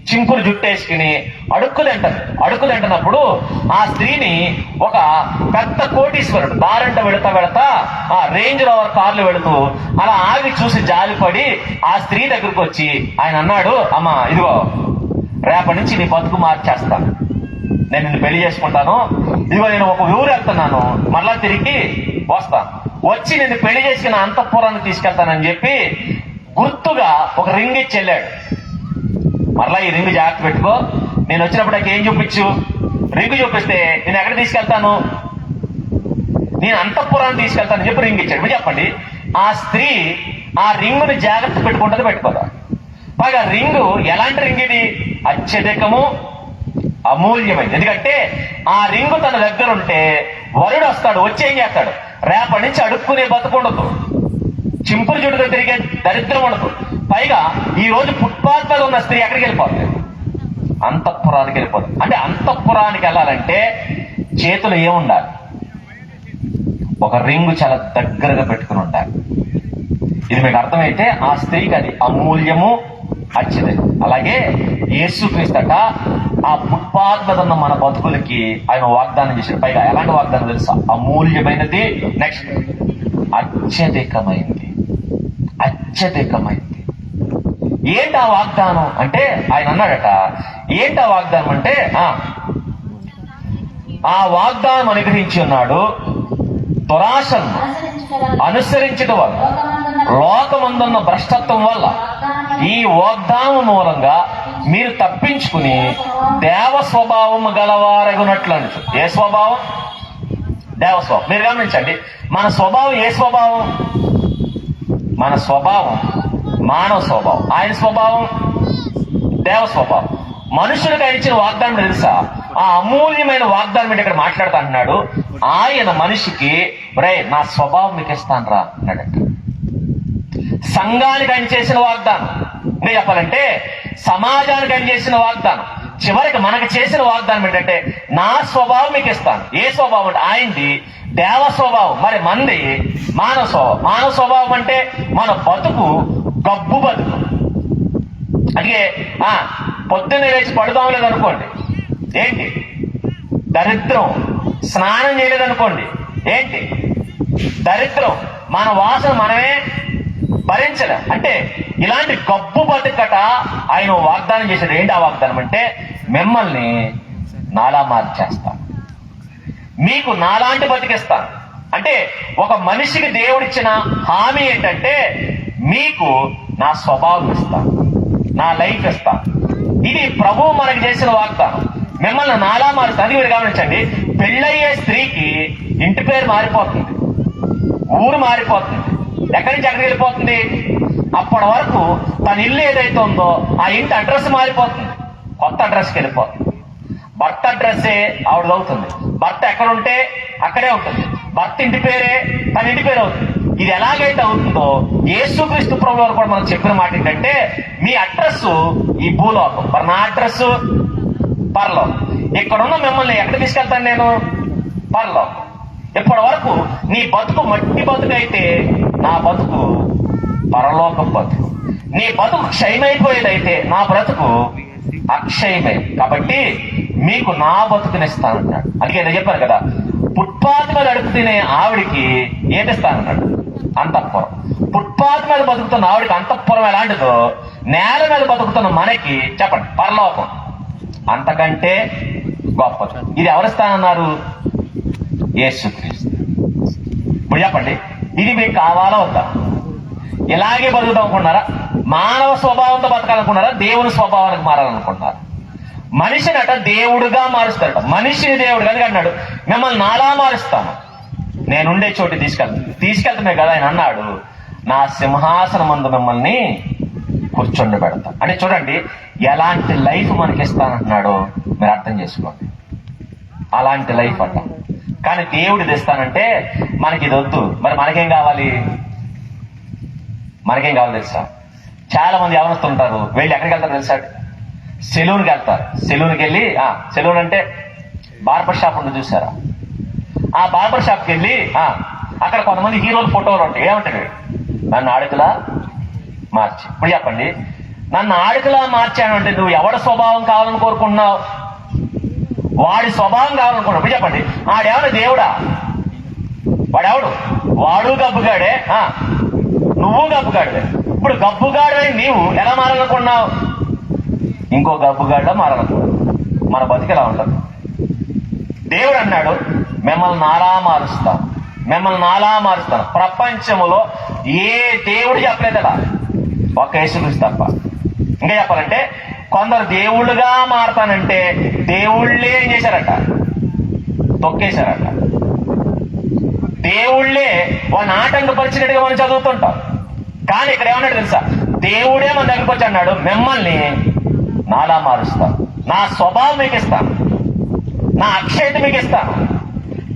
చింపురు జుట్టు వేసుకుని అడుక్కుతింటున్నప్పుడు ఆ స్త్రీని ఒక పెద్ద కోటీశ్వరుడు దారంట వెళతా ఆ రేంజ్ రోవర్ కార్లు వెళుతూ అలా ఆగి చూసి జాలిపడి ఆ స్త్రీ దగ్గరకు వచ్చి ఆయన అన్నాడు, అమ్మా ఇదిగో రేపటి నుంచి నీ బతుకు మార్చేస్తాను, నేను నిన్ను పెళ్లి చేసుకుంటాను, ఇదిగో నేను ఒక ఊరు వెళ్తున్నాను, మళ్ళా తిరిగి వస్తాను, వచ్చి నిన్ను పెళ్లి చేసుకున్న అంతఃపురాన్ని తీసుకెళ్తానని చెప్పి గుర్తుగా ఒక రింగ్ ఇచ్చి వెళ్ళాడు. మరలా ఈ రింగ్ జాగ్రత్త పెట్టుకో, నేను వచ్చినప్పుడు నాకు ఏం చూపించు, రింగ్ చూపిస్తే నేను ఎక్కడ తీసుకెళ్తాను, నేను అంతఃపురాన్ని తీసుకెళ్తానని చెప్పి రింగ్ ఇచ్చాడు. మీరు చెప్పండి, ఆ స్త్రీ ఆ రింగుని జాగ్రత్త పెట్టుకుంటుంది, పెట్టుకోదా? పైగా రింగు ఎలాంటి రింగ్ ఇది? అత్యధికము అమూల్యమైంది. ఎందుకంటే ఆ రింగు తన దగ్గర ఉంటే వరుడు వస్తాడు, వచ్చి ఏం చేస్తాడు, రేపటి నుంచి అడుక్కునే బతుకుండదు, చింపురు జుట్టుతో తిరిగే దరిద్రం ఉండదు. పైగా ఈ రోజు ఫుట్పాత్ మీద ఉన్న స్త్రీ ఎక్కడికి వెళ్ళిపోతుంది? అంతఃపురానికి వెళ్ళిపోతుంది. అంటే అంతఃపురానికి వెళ్ళాలంటే చేతులు ఏముండాలి? ఒక రింగు చాలా దగ్గరగా పెట్టుకుని ఉండాలి. ఇది మీకు అర్థమైతే ఆ స్త్రీకి అది అమూల్యము అత్యధికం. అలాగే యేసుక్రీస్తట ఆ ఫుట్పాత్ మీద ఉన్న మన బతుకులకి ఆయన వాగ్దానం చేశాడు. పైగా ఎలాంటి వాగ్దానం తెలుసా? అమూల్యమైనది, నెక్స్ట్ అత్యధికమైంది. ఏంటి ఆ వాగ్దానం అంటే, ఆయన అన్నాడట, ఏంటి ఆ వాగ్దానం అంటే ఆ వాగ్దానం అనుగ్రహించి ఉన్నాడు. దురాశను అనుసరించడం వల్ల, లోకమందున్న భ్రష్టత్వం వల్ల, ఈ వాగ్దానం మూలంగా మీరు తప్పించుకుని దేవ స్వభావం గలవారగునట్లు. ఏ స్వభావం? దేవ స్వభావం. మీరు గమనించండి, మన స్వభావం ఏ స్వభావం? మన స్వభావం మానవ స్వభావం, ఆయన స్వభావం దేవ స్వభావం. మనుషులకు ఆయన ఇచ్చిన వాగ్దానం తెలుసా? ఆ అమూల్యమైన వాగ్దానం మీద ఇక్కడ మాట్లాడుతా అన్నాడు. ఆయన మనిషికి నా స్వభావం మీకు ఇస్తాను రా అన్నాడట. సంఘానికి ఆయన చేసిన వాగ్దానం, ఇంకా చెప్పాలంటే సమాజానికి ఆయన చేసిన వాగ్దానం, చివరికి మనకు చేసిన వాగ్దానం ఏంటంటే నా స్వభావం మీకు ఇస్తాను. ఏ స్వభావం అంటే ఆయనది దేవ స్వభావం, మరి మంది మానవ స్వభావం. మానవ స్వభావం అంటే మన బతుకు గబ్బు బతుకు. అందుకే పొద్దున్నే లేచి పడుదాం లేదనుకోండి, ఏంటి దరిద్రం. స్నానం చేయలేదనుకోండి, ఏంటి దరిద్రం. మన వాసన మనమే భరించలే. అంటే ఇలాంటి గబ్బు బతుకట ఆయన వాగ్దానం చేశాడు. ఏంటి ఆ వాగ్దానం అంటే మిమ్మల్ని నాలా మార్చేస్తాను, మీకు నాలాంటి బతికిస్తాను. అంటే ఒక మనిషికి దేవుడిచ్చిన హామీ ఏంటంటే మీకు నా స్వభావం ఇస్తాను, నా లైఫ్ ఇస్తాను. ఇది ప్రభువు మనకు చేసిన వాగ్దానం. మిమ్మల్ని నాలా మారుస్తాను. అది మీరు గమనించండి, పెళ్ళయ్యే స్త్రీకి ఇంటి పేరు మారిపోతుంది, ఊరు మారిపోతుంది, ఎక్కడి నుంచి ఎక్కడికి వెళ్ళిపోతుంది. అప్పటి వరకు తన ఇల్లు ఏదైతే ఉందో ఆ ఇంటి అడ్రస్ మారిపోతుంది, కొత్త అడ్రస్కి వెళ్ళిపోతుంది. భర్త అడ్రస్సే ఆవిడ అవుతుంది, భర్త ఎక్కడ ఉంటే అక్కడే ఉంటుంది, భర్త ఇంటి పేరే తన ఇంటి పేరు అవుతుంది. ఇది ఎలాగైతే అవుతుందో యేసుక్రీస్తు ప్రభువు వారు కూడా మనకు చెప్పిన మాట ఏంటంటే మీ అడ్రస్ ఈ భూలోకం, మరి నా అడ్రస్ పరలోకం. ఇక్కడున్న మిమ్మల్ని ఎక్కడ తీసుకెళ్తాను నేను? పరలోకం. ఇప్పటి వరకు నీ బతుకు మట్టి బతుకు అయితే నా బతుకు పరలోకం బతుకు. నీ బతుకు క్షయమైపోయేదైతే నా బ్రతుకు అక్షయమే. కాబట్టి మీకు నా బతుకునిస్తానన్నాడు. అందుకే నేను చెప్పాను కదా, ఫుట్పాత్ మీద అడుగు తినే ఆవిడికి ఏమిస్తానన్నాడు? అంతఃపురం. ఫుట్పాత్ మీద బతుకుతున్న ఆవిడికి అంతఃపురం ఎలాంటిదో, నేల మీద బతుకుతున్న మనకి చెప్పండి పరలోకం అంతకంటే గొప్పది. ఇది ఎవరిస్తానన్నారు? యేసుక్రీస్తు. ఇప్పుడు చెప్పండి, ఇది మీకు కావాలా వద్దా? ఇలాగే బతుకుతాం అనుకున్నారా? మానవ స్వభావంతో బతకాలనుకున్నారా? దేవుని స్వభావానికి మారాలనుకుంటున్నారా? మనిషిని అట దేవుడుగా మారుస్తాడట. మనిషిని దేవుడు కనుక అన్నాడు మిమ్మల్ని నాలా మారుస్తాను, నేనుండే చోటు తీసుకెళ్తామే కదా ఆయన అన్నాడు, నా సింహాసనం ముందు మిమ్మల్ని కూర్చొని పెడతాను. అంటే చూడండి ఎలాంటి లైఫ్ మనకి ఇస్తానంటున్నాడో మీరు అర్థం చేసుకోండి. అలాంటి లైఫ్ అంట. కానీ దేవుడు తెస్తానంటే మనకి ఇది వద్దు. మరి మనకేం కావాలి? తెలుసా? చాలా మంది యవనస్తుంటారు, వెళ్ళి ఎక్కడికి వెళ్తారు తెలుసా? సెలూన్కి వెళ్తారు. సెలూన్కి వెళ్ళి సెలూన్ అంటే బార్బర్ షాప్ ఉంది చూసారా? ఆ బార్బర్ షాప్కి వెళ్ళి అక్కడ కొంతమంది హీరోల ఫోటోలు ఉంటాయి. ఏమంటారు? నన్ను ఆడుకలా మార్చి. ఇప్పుడు చెప్పండి, నన్ను ఆడుకలా మార్చాను అంటే నువ్వు ఎవడి స్వభావం కావాలని కోరుకుంటున్నావు? వాడి స్వభావం కావాలనుకున్నావు. ఇప్పుడు చెప్పండి, ఆడేమన్నా దేవుడా? వాడెవడు? వాడు గబ్బుగాడే, నువ్వు గబ్బుగాడే. ఇప్పుడు గబ్బుగాడని నీవు ఎలా మారాలనుకున్నావు? ఇంకో గబ్బుగాడిలా మారాలనుకున్నావు. మన బతికి ఎలా ఉంటుంది? దేవుడు అన్నాడు మిమ్మల్ని నాలా మారుస్తాను. ప్రపంచంలో ఏ దేవుడు చెప్పలేదు అలా, ఒక యేసుక్రీస్తు తప్ప. ఇంకా చెప్పాలంటే కొందరు దేవుళ్ళుగా మారతానంటే దేవుళ్ళే ఏం చేశారట? తొక్కేశారట. దేవుళ్ళే వాళ్ళ ఆటంకపరిచినట్టుగా మనం చదువుతుంటాం. కానీ ఇక్కడ ఏమన్నాడు తెలుసా? దేవుడే మన దగ్గరికి వచ్చి అన్నాడు మిమ్మల్ని నాలా మారుస్తాను, నా స్వభావం మీకు ఇస్తాను, నా అక్షయత మీకు ఇస్తాను,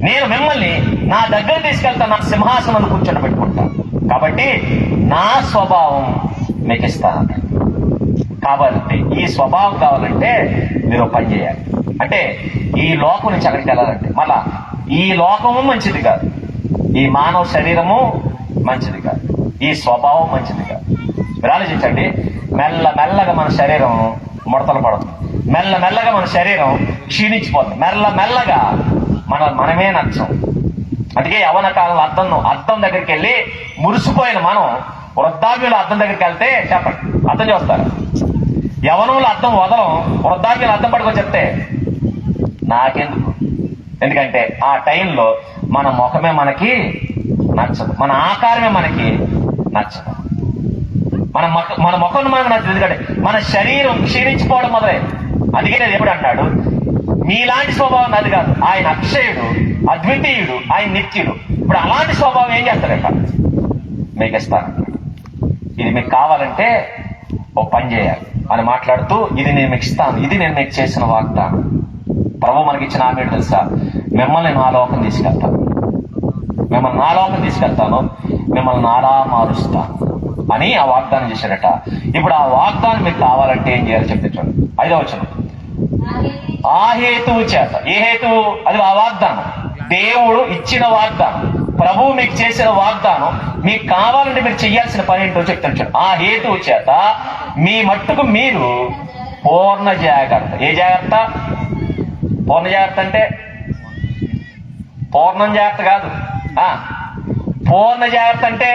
నేను మిమ్మల్ని నా దగ్గర తీసుకెళ్తాను, నా సింహాసనం కూర్చొని పెట్టుకుంటాను. కాబట్టి నా స్వభావం మీకు ఇస్తాను. కాబట్టి ఈ స్వభావం కావాలంటే మీరు పని చేయాలి. అంటే ఈ లోకం నుంచి అక్కడికి వెళ్ళాలంటే మళ్ళా ఈ లోకము మంచిది కాదు, ఈ మానవ శరీరము మంచిది కాదు, ఈ స్వభావం మంచిది కాదు. మీరు ఆలోచించండి, మెల్లగా మన శరీరం ముడతలు పడుతుంది, మెల్లగా మన శరీరం క్షీణించిపోతుంది, మెల్లగా మనమే నచ్చం. అందుకే యవ్వన కాలంలో అద్దం దగ్గరికి వెళ్ళి మురిసిపోయిన మనం వృద్ధాప్యంలో అద్దం దగ్గరికి వెళ్తే చెప్పండి అర్థం చేస్తారు. యవనంలో అద్దం వదలం, వృద్ధాప్యంలో అద్దం పట్టుకొని చెప్తే నాకెందుకు, ఎందుకంటే ఆ టైంలో మన ముఖమే మనకి నచ్చదు, మన ఆకారమే మనకి నచ్చదు, మన ముఖం మనకు నచ్చదు. ఎందుకంటే మన శరీరం క్షీణించిపోవడం మొదలైంది. అందుకే నేను ఎప్పుడు అన్నాడు, మీలాంటి స్వభావం అది కాదు, ఆయన అక్షయుడు, అద్వితీయుడు, ఆయన నిత్యుడు. ఇప్పుడు అలాంటి స్వభావం ఏం చేస్తారట, మీకు ఇస్తాను. ఇది మీకు కావాలంటే ఓ పని చేయాలి అని మాట్లాడుతూ, ఇది నేను మీకు ఇస్తాను, ఇది నేను మీకు చేసిన వాగ్దానం. ప్రభు మనకి ఇచ్చిన ఆమె తెలుసా, మిమ్మల్ని నా లోకం తీసుకెళ్తాను, మిమ్మల్ని నా లోకం తీసుకెళ్తాను, మిమ్మల్ని నాలా మారుస్తాను అని ఆ వాగ్దానం చేశాడట. ఇప్పుడు ఆ వాగ్దానం మీకు కావాలంటే ఏం చేయాలి చెప్తే చూడండి, 5వ వచనం. ఆ హేతువు చేత, ఏ హేతువు? అది ఆ వాగ్దానం, దేవుడు ఇచ్చిన వాగ్దానం, ప్రభువు మీకు చేసిన వాగ్దానం. మీకు కావాలంటే మీరు చేయాల్సిన పని ఏంటో చెప్తాను చూడండి. ఆ హేతువు చేత మీ మట్టుకు మీరు పూర్ణ జాగ్రత్త. ఏ జాగ్రత్త? పూర్ణ జాగ్రత్త అంటే పూర్ణం జాగ్రత్త కాదు. పూర్ణ జాగ్రత్త అంటే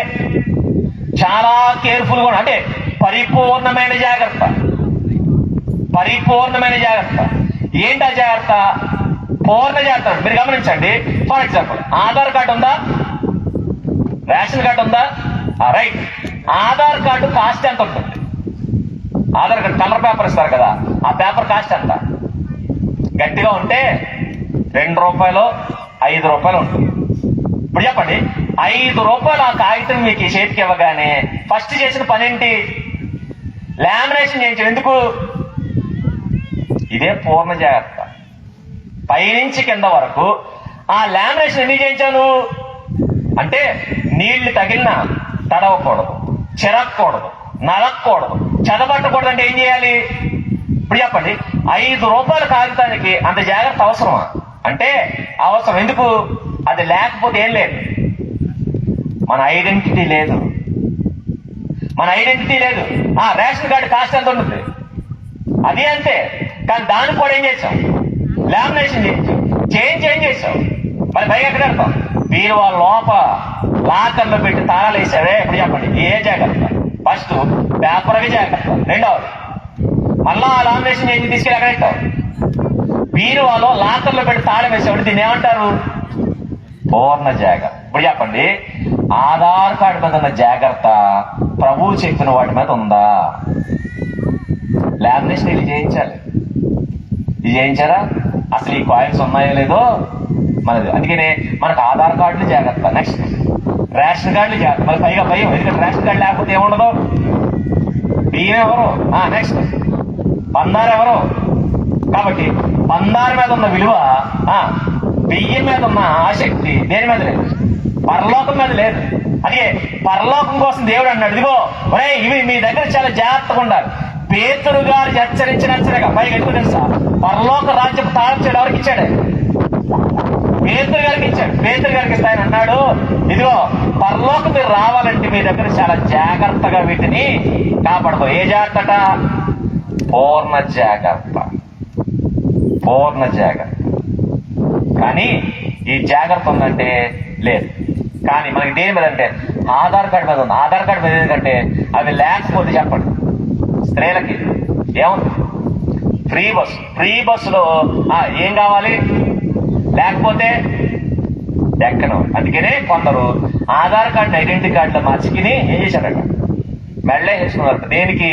చాలా కేర్ఫుల్ గా, అంటే పరిపూర్ణమైన జాగ్రత్త. పరిపూర్ణమైన జాగ్రత్త ఏంటి? ఆ జాగ్రత్త పూర్ణ జాగ్రత్త. మీరు గమనించండి, ఫర్ ఎగ్జాంపుల్ ఆధార్ కార్డు ఉందా, రేషన్ కార్డు ఉందా? రైట్. ఆధార్ కార్డు కాస్ట్ ఎంత ఉంటుంది? ఆధార్ కార్డు కలర్ పేపర్ ఇస్తారు కదా, ఆ పేపర్ కాస్ట్ ఎంత? గట్టిగా ఉంటే 2 రూపాయలు 5 రూపాయలు ఉంటుంది. ఇప్పుడు చెప్పండి, 5 రూపాయలు ఆ కాగితం మీకు చేతికి ఇవ్వగానే ఫస్ట్ చేసిన పని ఏంటి? లామినేషన్ చేయించాడు. ఎందుకు? ఇదే పూర్ణ జాగ్రత్త. పైనుంచి కింద వరకు ఆ లామినేషన్ ఎందుకు చేయించాను అంటే, నీళ్లు తగిలినా తడవకూడదు, చెరక్కూడదు, నలక్కూడదు, చెదబట్టకూడదు. అంటే ఏం చేయాలి? ఇప్పుడు చెప్పండి, 5 రూపాయల కాగితానికి అంత జాగ్రత్త అవసరమా? అంటే అవసరం. ఎందుకు? అది లేకపోతే ఏం లేదు, మన ఐడెంటిటీ లేదు, మన ఐడెంటిటీ లేదు. రేషన్ కార్డు కాస్ట్ ఎంత ఉంటుంది? అది అంతే. కానీ దానికి కూడా ఏం చేసాం? లామినేషన్ చేయించాం. ఏం చేసాం? మరి పైగా ఎక్కడ పెడతాం? మీరు వాళ్ళ లాకర్లో పెట్టి తాళాలు వేసావే. ఇప్పుడు చెప్పండి, ఏ జాగ్రత్త? ఫస్ట్ పేపర్కి జాగ్రత్త, రెండవది మళ్ళా లామినేషన్ చేయించి తీసుకెళ్ళి ఎక్కడ పెట్టావు? బీరువాలో లాకర్లో పెట్టి తాళం వేసేవాడు. దీన్ని ఏమంటారు? పూర్ణ జాగ్రత్త. ఇప్పుడు చెప్పండి, ఆధార్ కార్డు మీద ఉన్న జాగ్రత్త ప్రభువు చెప్పిన వాటి మీద ఉందా? లామినేషన్ ఇది చేయించాలి. ఇది చేయించారా? అసలు ఈ కాయిన్స్ ఉన్నాయో లేదో మనది. అందుకనే మనకు ఆధార్ కార్డులు జాగ్రత్త, నెక్స్ట్ రేషన్ కార్డులు జాగ్రత్త, మరి పైగా భయం. ఎందుకంటే రేషన్ కార్డు లేకపోతే ఏముండదు? బియ్యం ఎవరు? నెక్స్ట్ బందారు ఎవరు? కాబట్టి బందారు మీద ఉన్న విలువ, బియ్యం మీద ఉన్న ఆసక్తి దేని మీద లేదు? పరలోకం మీద లేదు. అదే పరలోకం కోసం దేవుడు అన్నాడు, ఇదిగో ఒరే ఇవి మీ దగ్గర చాలా జాగ్రత్తగా ఉండాలి. పేతురు గారు హెచ్చరించినగా పైగా ఎందుకు తెలుసా? పరలోక రాజ్యపు తాళం చేయడం ఎవరికి ఇచ్చాడు? పేతురు గారికి ఇచ్చాడు. పేతురు గారికి ఇస్తాయని అన్నాడు, ఇదిగో పరలోకం మీరు రావాలంటే మీ దగ్గర చాలా జాగ్రత్తగా వీటిని కాపాడుకో. ఏ జాగ్రత్త? పూర్ణ జాగ్రత్త. పూర్ణ జాగ్రత్త. కానీ ఈ జాగ్రత్త ఉందంటే లేదు. కానీ మనకి దేని మీద అంటే ఆధార్ కార్డు మీద ఉంది. ఆధార్ కార్డు మీద ఎందుకంటే అవి లేకపోతే చెప్పండి, స్త్రీలకి ఏముంది? Free bus. ఫ్రీ బస్సులో ఏం కావాలి? లేకపోతే ఎక్కను. అందుకనే కొందరు ఆధార్ కార్డు ఐడెంటిటీ కార్డులో మార్చుకుని ఏం చేశారట? మెళ్ళే వేసుకున్నారు. దేనికి?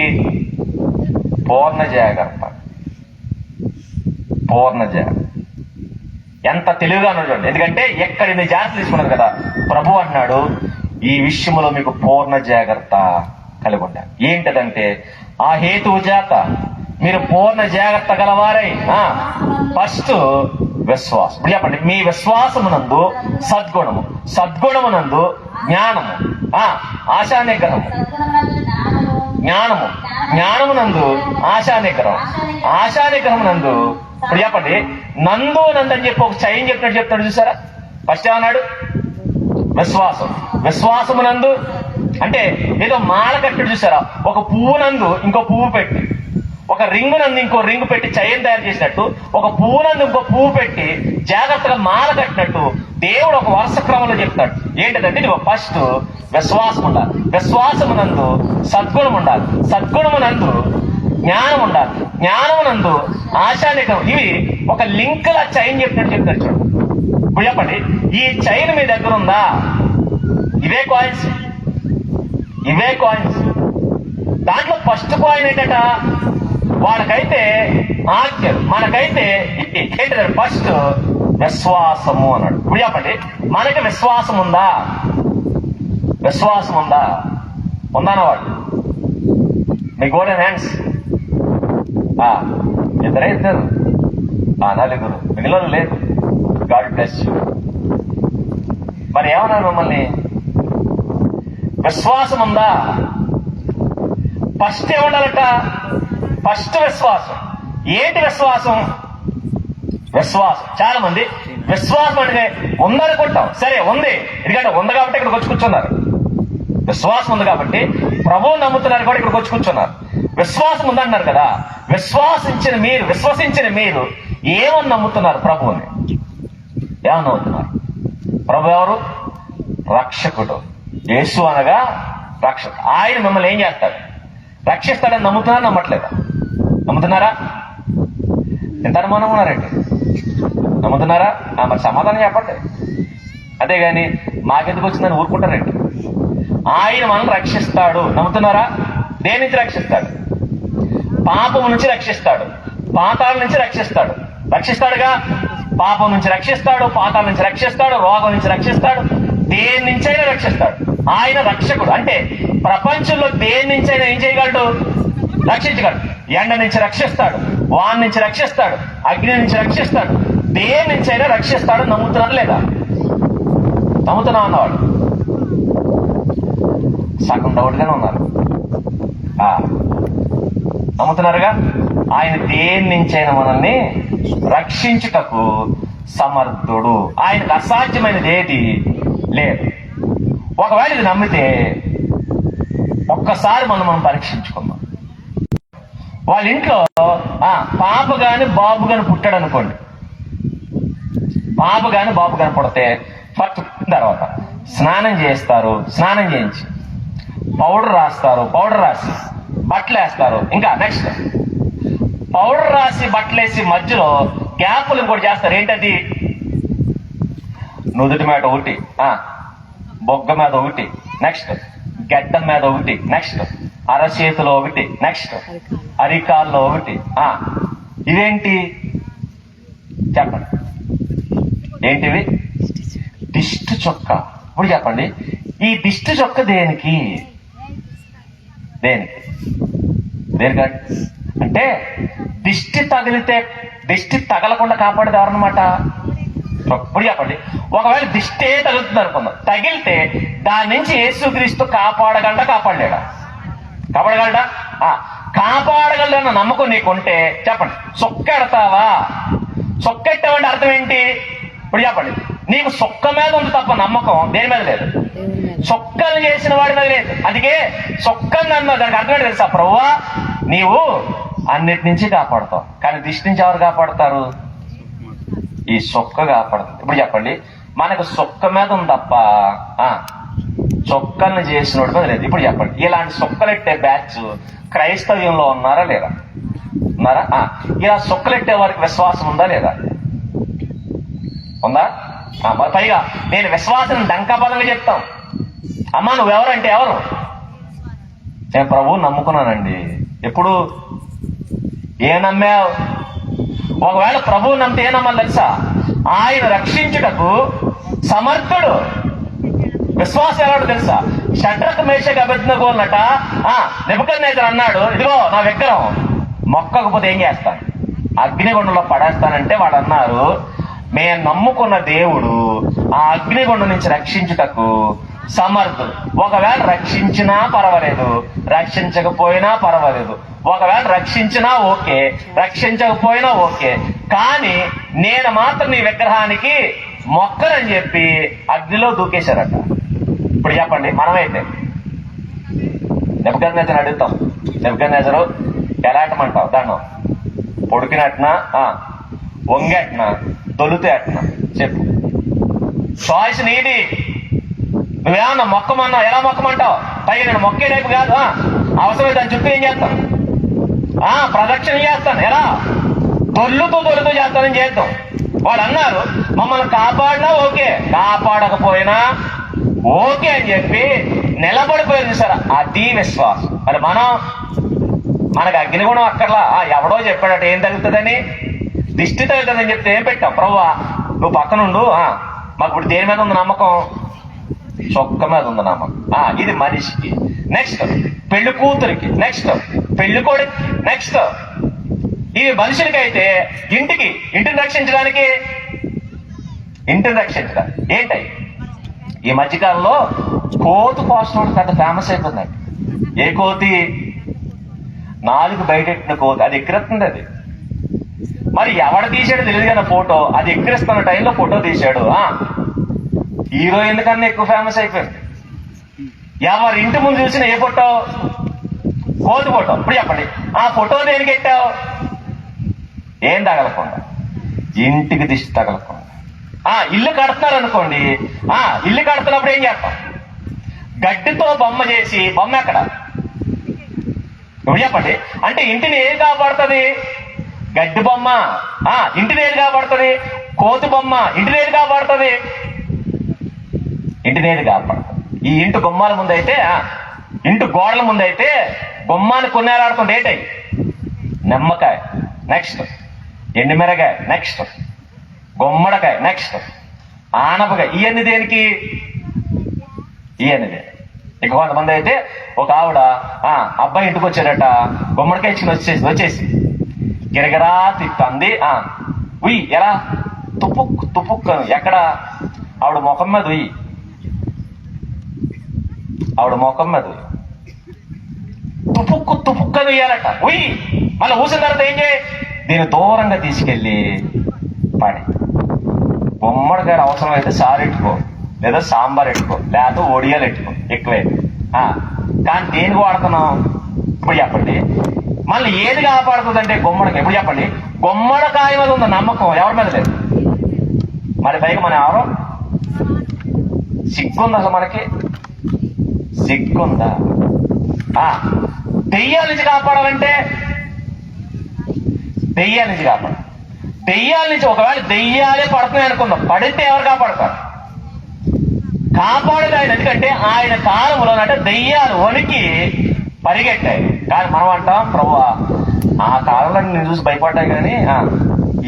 పూర్ణ జాగ్రత్త. పూర్ణ జాగ్రత్త. ఎంత తెలివిగా చూడండి. ఎందుకంటే ఎక్కడ ఇన్ని జాగ్రత్త తీసుకున్నారు కదా, ప్రభు అన్నాడు ఈ విషయంలో మీకు పూర్ణ జాగ్రత్త కలిగి ఉండాలి. ఏంటదంటే ఆ హేతువు చేత మీరు పూర్ణ జాగ్రత్త గలవారై, ఫస్ట్ విశ్వాసం. ఇప్పుడు చెప్పండి, మీ విశ్వాసమునందు సద్గుణము, సద్గుణమునందు జ్ఞానము, ఆశా నిగ్రహము, జ్ఞానము, జ్ఞానమునందు ఆశా నిగ్రహం, ఆశా నిగ్రహమునందు. ఇప్పుడు చెప్పండి, నందు అని చెప్పి ఒక చైన్ చెప్తాడు చూసారా? ఫస్ట్ ఏమన్నాడు? విశ్వాసం. విశ్వాసమునందు అంటే ఏదో మాల కట్టడు చూసారా? ఒక పువ్వు నందు ఇంకో పువ్వు పెట్టి, ఒక రింగు నందు ఇంకో రింగు పెట్టి చైన్ తయారు చేసినట్టు, ఒక పువ్వు నందు ఇంకో పువ్వు పెట్టి జాగ్రత్తగా మాల కట్టినట్టు దేవుడు ఒక వరుస క్రమంలో చెప్తాడు. ఏంటంటే నువ్వు ఫస్ట్ విశ్వాసం ఉండాలి, విశ్వాసమునందు సద్గుణం ఉండాలి, సద్గుణమునందు జ్ఞానం ఉండాలి, జ్ఞానమునందు ఆశానికం. ఇవి ఒక లింక్ లా చైన్ చెప్పినట్టు చెప్తాడు చూడు. ఇప్పుడు చెప్పండి, ఈ చైన్ మీ దగ్గర ఉందా? ఇవే కాయిన్స్. దాంట్లో ఫస్ట్ కాయిన్ ఏంటట? వాడికైతే ఆజ్ఞలు, మనకైతే ఏంటంటే ఫస్ట్ విశ్వాసము అన్నాడు. ఇప్పుడు చెప్పండి, మనకి విశ్వాసం ఉందా? ఉందన్నవాడు మీ గోల్డెన్ హ్యాండ్స్. ఇద్దరు నలుగురు, మిగిలిన లేదు. God bless you. మరి ఏమన్నారు మిమ్మల్ని? విశ్వాసం ఉందా? ఫస్ట్ ఏముండాలట? ఫస్ట్ విశ్వాసం. ఏంటి విశ్వాసం? చాలా మంది విశ్వాసం అంటే ఉందనుకుంటాం. సరే ఉంది, ఎందుకంటే ఉంది కాబట్టి ఇక్కడికి వచ్చి కూర్చున్నారు. విశ్వాసం ఉంది కాబట్టి ప్రభువు నమ్ముతున్నారు కూడా ఇక్కడికి వచ్చి కూర్చున్నారు. విశ్వాసం ఉందన్నారు కదా, విశ్వసించిన మీరు ఏమని నమ్ముతున్నారు? ప్రభువుని ఏమని నమ్ముతున్నారు? ప్రభు ఎవరు? రక్షకుడు. యేసు అనగా రక్షకుడు. ఆయన మిమ్మల్ని ఏం చేస్తాడు? రక్షిస్తాడని నమ్ముతున్నారా? నమ్ముతున్నారా? ఎంత అనుమానం ఉన్నారండి? నమ్ముతున్నారా? మరి సమాధానం చెప్పండి. అంతేగాని మాకెందుకు వచ్చిందని ఊరుకుంటారండి. ఆయన మనల్ని రక్షిస్తాడు. నమ్ముతున్నారా? దేని నుంచి రక్షిస్తాడు? పాపం నుంచి రక్షిస్తాడు, పాతాళం నుంచి రక్షిస్తాడుగా. పాపం నుంచి రక్షిస్తాడు, పాతాళం నుంచి రక్షిస్తాడు, రోగం నుంచి రక్షిస్తాడు, దేని నుంచైనా రక్షిస్తాడు. ఆయన రక్షకుడు. అంటే ప్రపంచంలో దేని నుంచైనా ఏం చేయగలడు? రక్షించగలడు. ఎండ నుంచి రక్షిస్తాడు, వాన నుంచి రక్షిస్తాడు, అగ్ని నుంచి రక్షిస్తాడు, దేని నుంచైనా రక్షిస్తాడు. నమ్ముతున్నారు లేదా? నమ్ముతున్నా అన్నవాడు సగం డౌట్గానే ఉన్నారు. నమ్ముతున్నారుగా? ఆయన దేని నుంచైనా మనల్ని రక్షించుటకు సమర్థుడు. ఆయనకు అసాధ్యమైనది ఏది లేదు. ఒకవేళ ఇది నమ్మితే ఒక్కసారి మనం పరీక్షించుకుందాం. వాళ్ళ ఇంట్లో పాప గాని బాబు గాని పుట్టాడు అనుకోండి. పాప గాని బాబు గాని పుడితే ఫస్ట్ పుట్టిన తర్వాత స్నానం చేయించి పౌడర్ రాసి బట్టలు వేస్తారు. ఇంకా నెక్స్ట్ పౌడర్ రాసి బట్టలేసి మధ్యలో గ్యాపులు ఇంకోటి చేస్తారు. ఏంటది? నుదుటి మీద ఒకటి, బొగ్గ మీద ఒకటి, నెక్స్ట్ గడ్డం మీద ఒకటి, నెక్స్ట్ అరచేతిలో ఒకటి, నెక్స్ట్ అరికాల్లో ఒకటి. ఇవేంటి చెప్పండి? ఏంటివి? దిష్టి చొక్క. ఇప్పుడు చెప్పండి, ఈ దిష్టి చొక్క దేనికి అంటే దిష్టి తగలకుండా కాపాడేది ఎవరన్నమాట? ఇప్పుడు చెప్పండి, ఒకవేళ దిష్టే తగులుతుంది అనుకుందాం, తగిలితే దాని నుంచి యేసుక్రీస్తు కాపాడగలడా? కాపాడగలడన్న నమ్మకం నీకుంటే చెప్పండి, సొక్కెడతావా? సొక్కెట్టావంటే అర్థం ఏంటి? ఇప్పుడు చెప్పండి, నీకు సొక్క మీద ఉంది తప్ప నమ్మకం దేని మీద లేదు. సొక్కలు చేసిన వాడి మీద లేదు. అందుకే సొక్కలు అన్నా దానికి అర్థం తెలుసా? ప్రభువా నీవు అన్నిటి నుంచి కాపాడుతావు, కానీ దిష్టి నుంచి ఎవరు కాపాడుతారు? ఈ సొక్క కాపాడుతుంది. ఇప్పుడు చెప్పండి, మనకు సొక్క మీద ఉంది తప్ప సొక్కల్ని చేసినోడి మీద లేదు. ఇప్పుడు చెప్పండి, ఇలాంటి సొక్కలెట్టే బ్యాచ్ క్రైస్తవ్యంలో ఉన్నారా లేదా? ఇలా సొక్కలెట్టే వారికి విశ్వాసం ఉందా లేదా? ఉందా? మరి పైగా నేను విశ్వాసం డంకాపదంగా చెప్తాం. అమ్మా నువ్వెవరంటే ఎవరు? నేను ప్రభువు నమ్ముకున్నానండి. ఎప్పుడు? ఏ నమ్మావు? ఒకవేళ ప్రభువు నమ్మితే ఏ నమ్మాలి తెలుసా? ఆయన రక్షించుటకు సమర్థుడు. విశ్వాసం ఎలాంటి తెలుసా? షడ్రక్ మేషక్ అబేద్నెగో అన్నట నెబుకద్నెజర్ అన్నాడు, ఇదిగో నా విగ్రహం మొక్కకపోతే ఏం చేస్తాను? అగ్నిగుండంలో పడేస్తానంటే వాడు అన్నారు, మేము నమ్ముకున్న దేవుడు ఆ అగ్నిగుండం నుంచి రక్షించుటకు సమర్థుడు. ఒకవేళ రక్షించినా పర్వాలేదు, రక్షించకపోయినా పర్వాలేదు. ఒకవేళ రక్షించినా ఓకే, రక్షించకపోయినా ఓకే, కానీ నేను మాత్రం నీ విగ్రహానికి మొక్కలని చెప్పి అగ్నిలో దూకేశారట. ఇప్పుడు చెప్పండి, మనమైతే నెబుకద్నెజర్ అడుగుతాం, నెబుకద్నెజరు ఎలాటమంటావు? దాన్ని పొడికినట్టునా, వంగేట్నా, తొలితే అట్నా? చెప్పు. చాయిస్ నీది. నువ్వేమన్నా మొక్కమన్నా ఎలా మొక్కమంటావు? పైగా నేను మొక్కే టైపు కాదు. అవసరమైతే దాని చుట్టూ ఏం చేస్తాను? ప్రదక్షిణ చేస్తాను. ఎలా? తొలుతూ చేస్తానని చేద్దాం. వాళ్ళు అన్నారు మమ్మల్ని కాపాడినా ఓకే, కాపాడకపోయినా ఓకే అని చెప్పి నిలబడిపోయింది సార్. అది విశ్వాసం. మరి మనకు అగ్నిగుణం అక్కర్లా. ఎవడో చెప్పాడట ఏం తగ్గుతుందని, దిష్టి తగ్గుతుందని చెప్తే ఏం పెట్టావు? ప్రభువా నువ్వు పక్కనుండు, మాకు ఇప్పుడు దేని మీద ఉంది నమ్మకం? చొక్క మీద ఉంది నమ్మకం. ఇది మనిషికి. నెక్స్ట్ పెళ్లి కూతురికి, నెక్స్ట్ పెళ్లి కొడుకు, నెక్స్ట్ ఇవి మనుషులకి. అయితే ఇంటిని రక్షించడానికి ఏంటై? ఈ మధ్యకాలంలో కోతి కోసం పెద్ద ఫేమస్ అయిపోయిందండి. ఏ కోతి? 4 బయటెట్టిన కోతి. అది ఎక్కిరెత్తుంది. అది మరి ఎవడ తీసాడో తెలియదు కదా ఫోటో. అది ఎక్కిరిస్తున్న టైంలో ఫోటో తీశాడు. హీరోయిన్ కన్నా ఎక్కువ ఫేమస్ అయిపోయింది. ఎవరి ఇంటి ముందు చూసిన ఏ ఫోటో? కోతి ఫోటో. ఇప్పుడు చెప్పండి, ఆ ఫోటో దేనికి ఎట్టావు? ఏం తగలకుండా, ఇంటికి దిష్టి తగలకుండా. ఇల్లు కడుతున్నారు అనుకోండి, ఇల్లు కడుతున్నప్పుడు ఏం చేస్తాం? గడ్డితో బొమ్మ చేసి, బొమ్మ ఎక్కడ? ఇప్పుడు చెప్పండి, అంటే ఇంటిని ఏది కాపాడుతుంది? గడ్డి బొమ్మ. ఇంటిని ఏది కాపాడుతుంది? కోతి బొమ్మ. ఇంటిని ఏది కాపాడుతుంది? ఈ ఇంటి గుమ్మాల ముందైతే, ఇంటి గోడల ముందైతే గుమ్మాన్ని కొన్నేలాడుతుంది ఏంటై? నిమ్మకాయ, నెక్స్ట్ ఎండుమిరకాయ, నెక్స్ట్ గుమ్మడికాయ, నెక్స్ట్ ఆనపకాయ. ఇవన్నీ దేనికి? ఇక కొంతమంది అయితే ఒక ఆవిడ అబ్బాయి ఇంటికి వచ్చాడట, గుమ్మడికాయ ఇచ్చుకుని వచ్చేసి గిరగిరా తిప్పంది. ఉయ్యి ఎలా? తుప్పుక్ ఎక్కడ? ఆవిడ ముఖం మీద ఉయ్యి, తుపుక్కని ఉయ్యాలట. ఉయ్యి మళ్ళీ ఊసిన తర్వాత ఏం చేయి? దీన్ని దూరంగా తీసుకెళ్ళి పడి, గుమ్మడికాయ అవసరం అయితే సారు ఎట్టుకో, లేదా సాంబార్ ఎట్టుకో, లేకపోతే ఒడియాలు ఎట్టుకో, ఎక్కువే. కానీ దేనికి వాడుతున్నాం? ఇప్పుడు చెప్పండి, మళ్ళీ ఏది కాపాడుతుందంటే గుమ్మడికాయ. ఇప్పుడు చెప్పండి, గుమ్మడికాయ మీద ఉన్న నమ్మకం ఎవరి మీద లేదు. మరి పైగా మనం ఎవరో సిగ్గుంది అసలు? మనకి సిగ్గుందా? దెయ్యాల నుంచి కాపాడాలంటే దెయ్యాల నుంచి ఒకవేళ దెయ్యాలే పడుతున్నాయి అనుకుందాం, పడితే ఎవరు కాపాడతారు? కాపాడేది ఆయన. ఎందుకంటే ఆయన కాలంలోనంటే దెయ్యాలు వణికి పరిగెట్టాయి. కానీ మనం అంటాం, ప్రభువా ఆ కాలంలో నేను చూసి భయపడ్డా, కానీ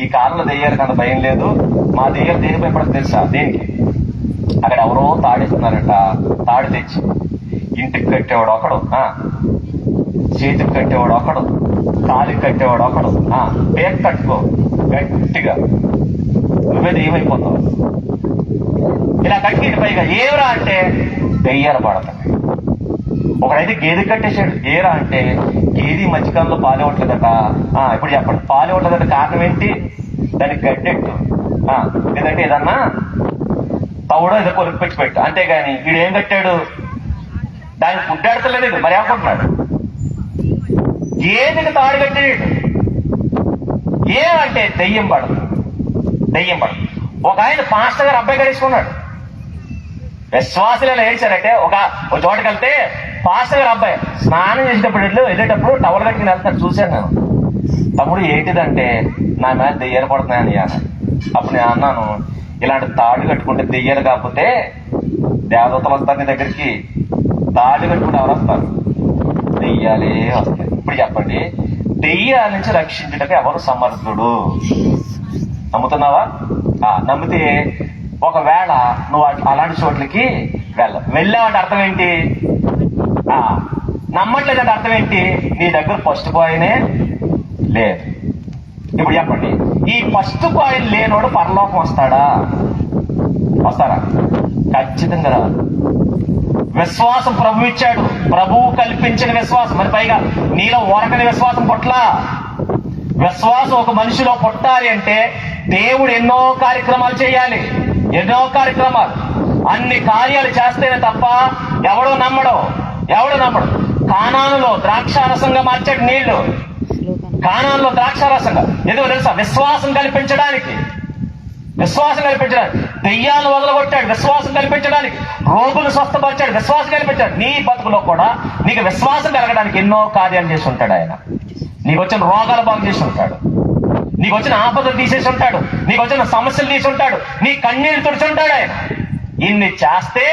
ఈ కాలంలో దెయ్యాలకు అంత భయం లేదు. మా దెయ్యాలు దేనికి భయపడదు తెలుసా? దేనికి? అక్కడ ఎవరో తాడిస్తున్నారట. తాడు తెచ్చి ఇంటికి కట్టేవాడు ఒకడు, చేతికి కట్టేవాడు ఒకడు, కాలికి కట్టేవాడు ఒకడు. పేరు కట్టుకో గట్టిగా, నువ్వేది ఏమైపోతావు? ఇలా కట్టి పైగా ఏవరా అంటే దెయ్యాలు పడతాయి. ఒకడైతే గేదె కట్టేశాడు. ఏరా అంటే గేది మధ్యకాలంలో పాలివ్వట్లేదట. ఇప్పుడు చెప్పండి, పాలివ్వట్లేదట కారణం ఏంటి? దానికి గడ్డెట్టు, లేదంటే ఏదన్నా తవుడో ఏదో కొలిపి పెట్టు. అంతేగాని వీడు ఏం కట్టాడు? దానికి పుడ్డాడతలేదు. మరి ఏమనుకుంటున్నాడు? గేదెకి తాడు కట్టాడు. ఏమంటే దెయ్యం పడదు. ఒక ఆయన పాస్టర్ గారు అబ్బాయి గడిచుకున్నాడు. విశ్వాసులు ఎలా ఏడ్చారంటే, ఒక చోటకి వెళ్తే పాస్టర్ గారు అబ్బాయి స్నానం చేసేటప్పుడు వెళ్ళేటప్పుడు టవల్ కట్టుకుని వెళ్తాను. చూశాను నేను. తమ్ముడు ఏంటిదంటే, నా మీద దెయ్యాలు పడుతున్నాయని అన్నాను. అప్పుడు నేను అన్నాను, ఇలాంటి తాడు కట్టుకుంటే దెయ్యాలు కాకపోతే దేవదూతలు వస్తారు నీ దగ్గరికి. తాడు కట్టుకుంటే ఎవరు వస్తారు? దెయ్యాలే వస్తాయి. ఇప్పుడు చెప్పండి, దెయ్యాల నుంచి రక్షించడానికి ఎవరు సమర్థుడు? నమ్ముతున్నావా? నమ్మితే ఒకవేళ నువ్వు అలాంటి చోట్లకి వెళ్ళావంటే అర్థం ఏంటి? నమ్మట్లేదంటే అర్థం ఏంటి? నీ దగ్గర ఫస్ట్ కాయినే లేదు. ఇప్పుడు చెప్పండి, ఈ ఫస్ట్ కాయిన్ లేనోడు పరలోకం వస్తాడా? ఖచ్చితంగా రాదు. విశ్వాసం ప్రభు ఇచ్చాడు, ప్రభువు కల్పించిన విశ్వాసం. మరి పైగా నీలో ఓరకని విశ్వాసం పుట్ల. విశ్వాసం ఒక మనిషిలో పుట్టాలి అంటే దేవుడు ఎన్నో కార్యక్రమాలు చేయాలి. అన్ని కార్యాలు చేస్తేనే తప్ప ఎవడో నమ్మడు. కానానులో ద్రాక్షారసంగా మార్చాడు నీళ్లు. కానానులో ద్రాక్షారసంగా ఎందుకు తెలుసా? విశ్వాసం కల్పించడానికి. దెయ్యాలను వదలగొట్టాడు విశ్వాసం కల్పించడానికి. రోగులు స్వస్థపరిచాడు విశ్వాసం కల్పించాడు. నీ బతుకులో కూడా నీకు విశ్వాసం కలగడానికి ఎన్నో కార్యాలు చేసి ఉంటాడు ఆయన. నీకు వచ్చిన రోగాలు బాగు చేసి ఉంటాడు. నీకు వచ్చిన ఆపదలు తీసేసి ఉంటాడు, నీకు వచ్చిన సమస్యలు తీసి ఉంటాడు, నీ కన్నీళ్ళు తుడిచి ఉంటాడు ఆయన. ఇన్ని చేస్తే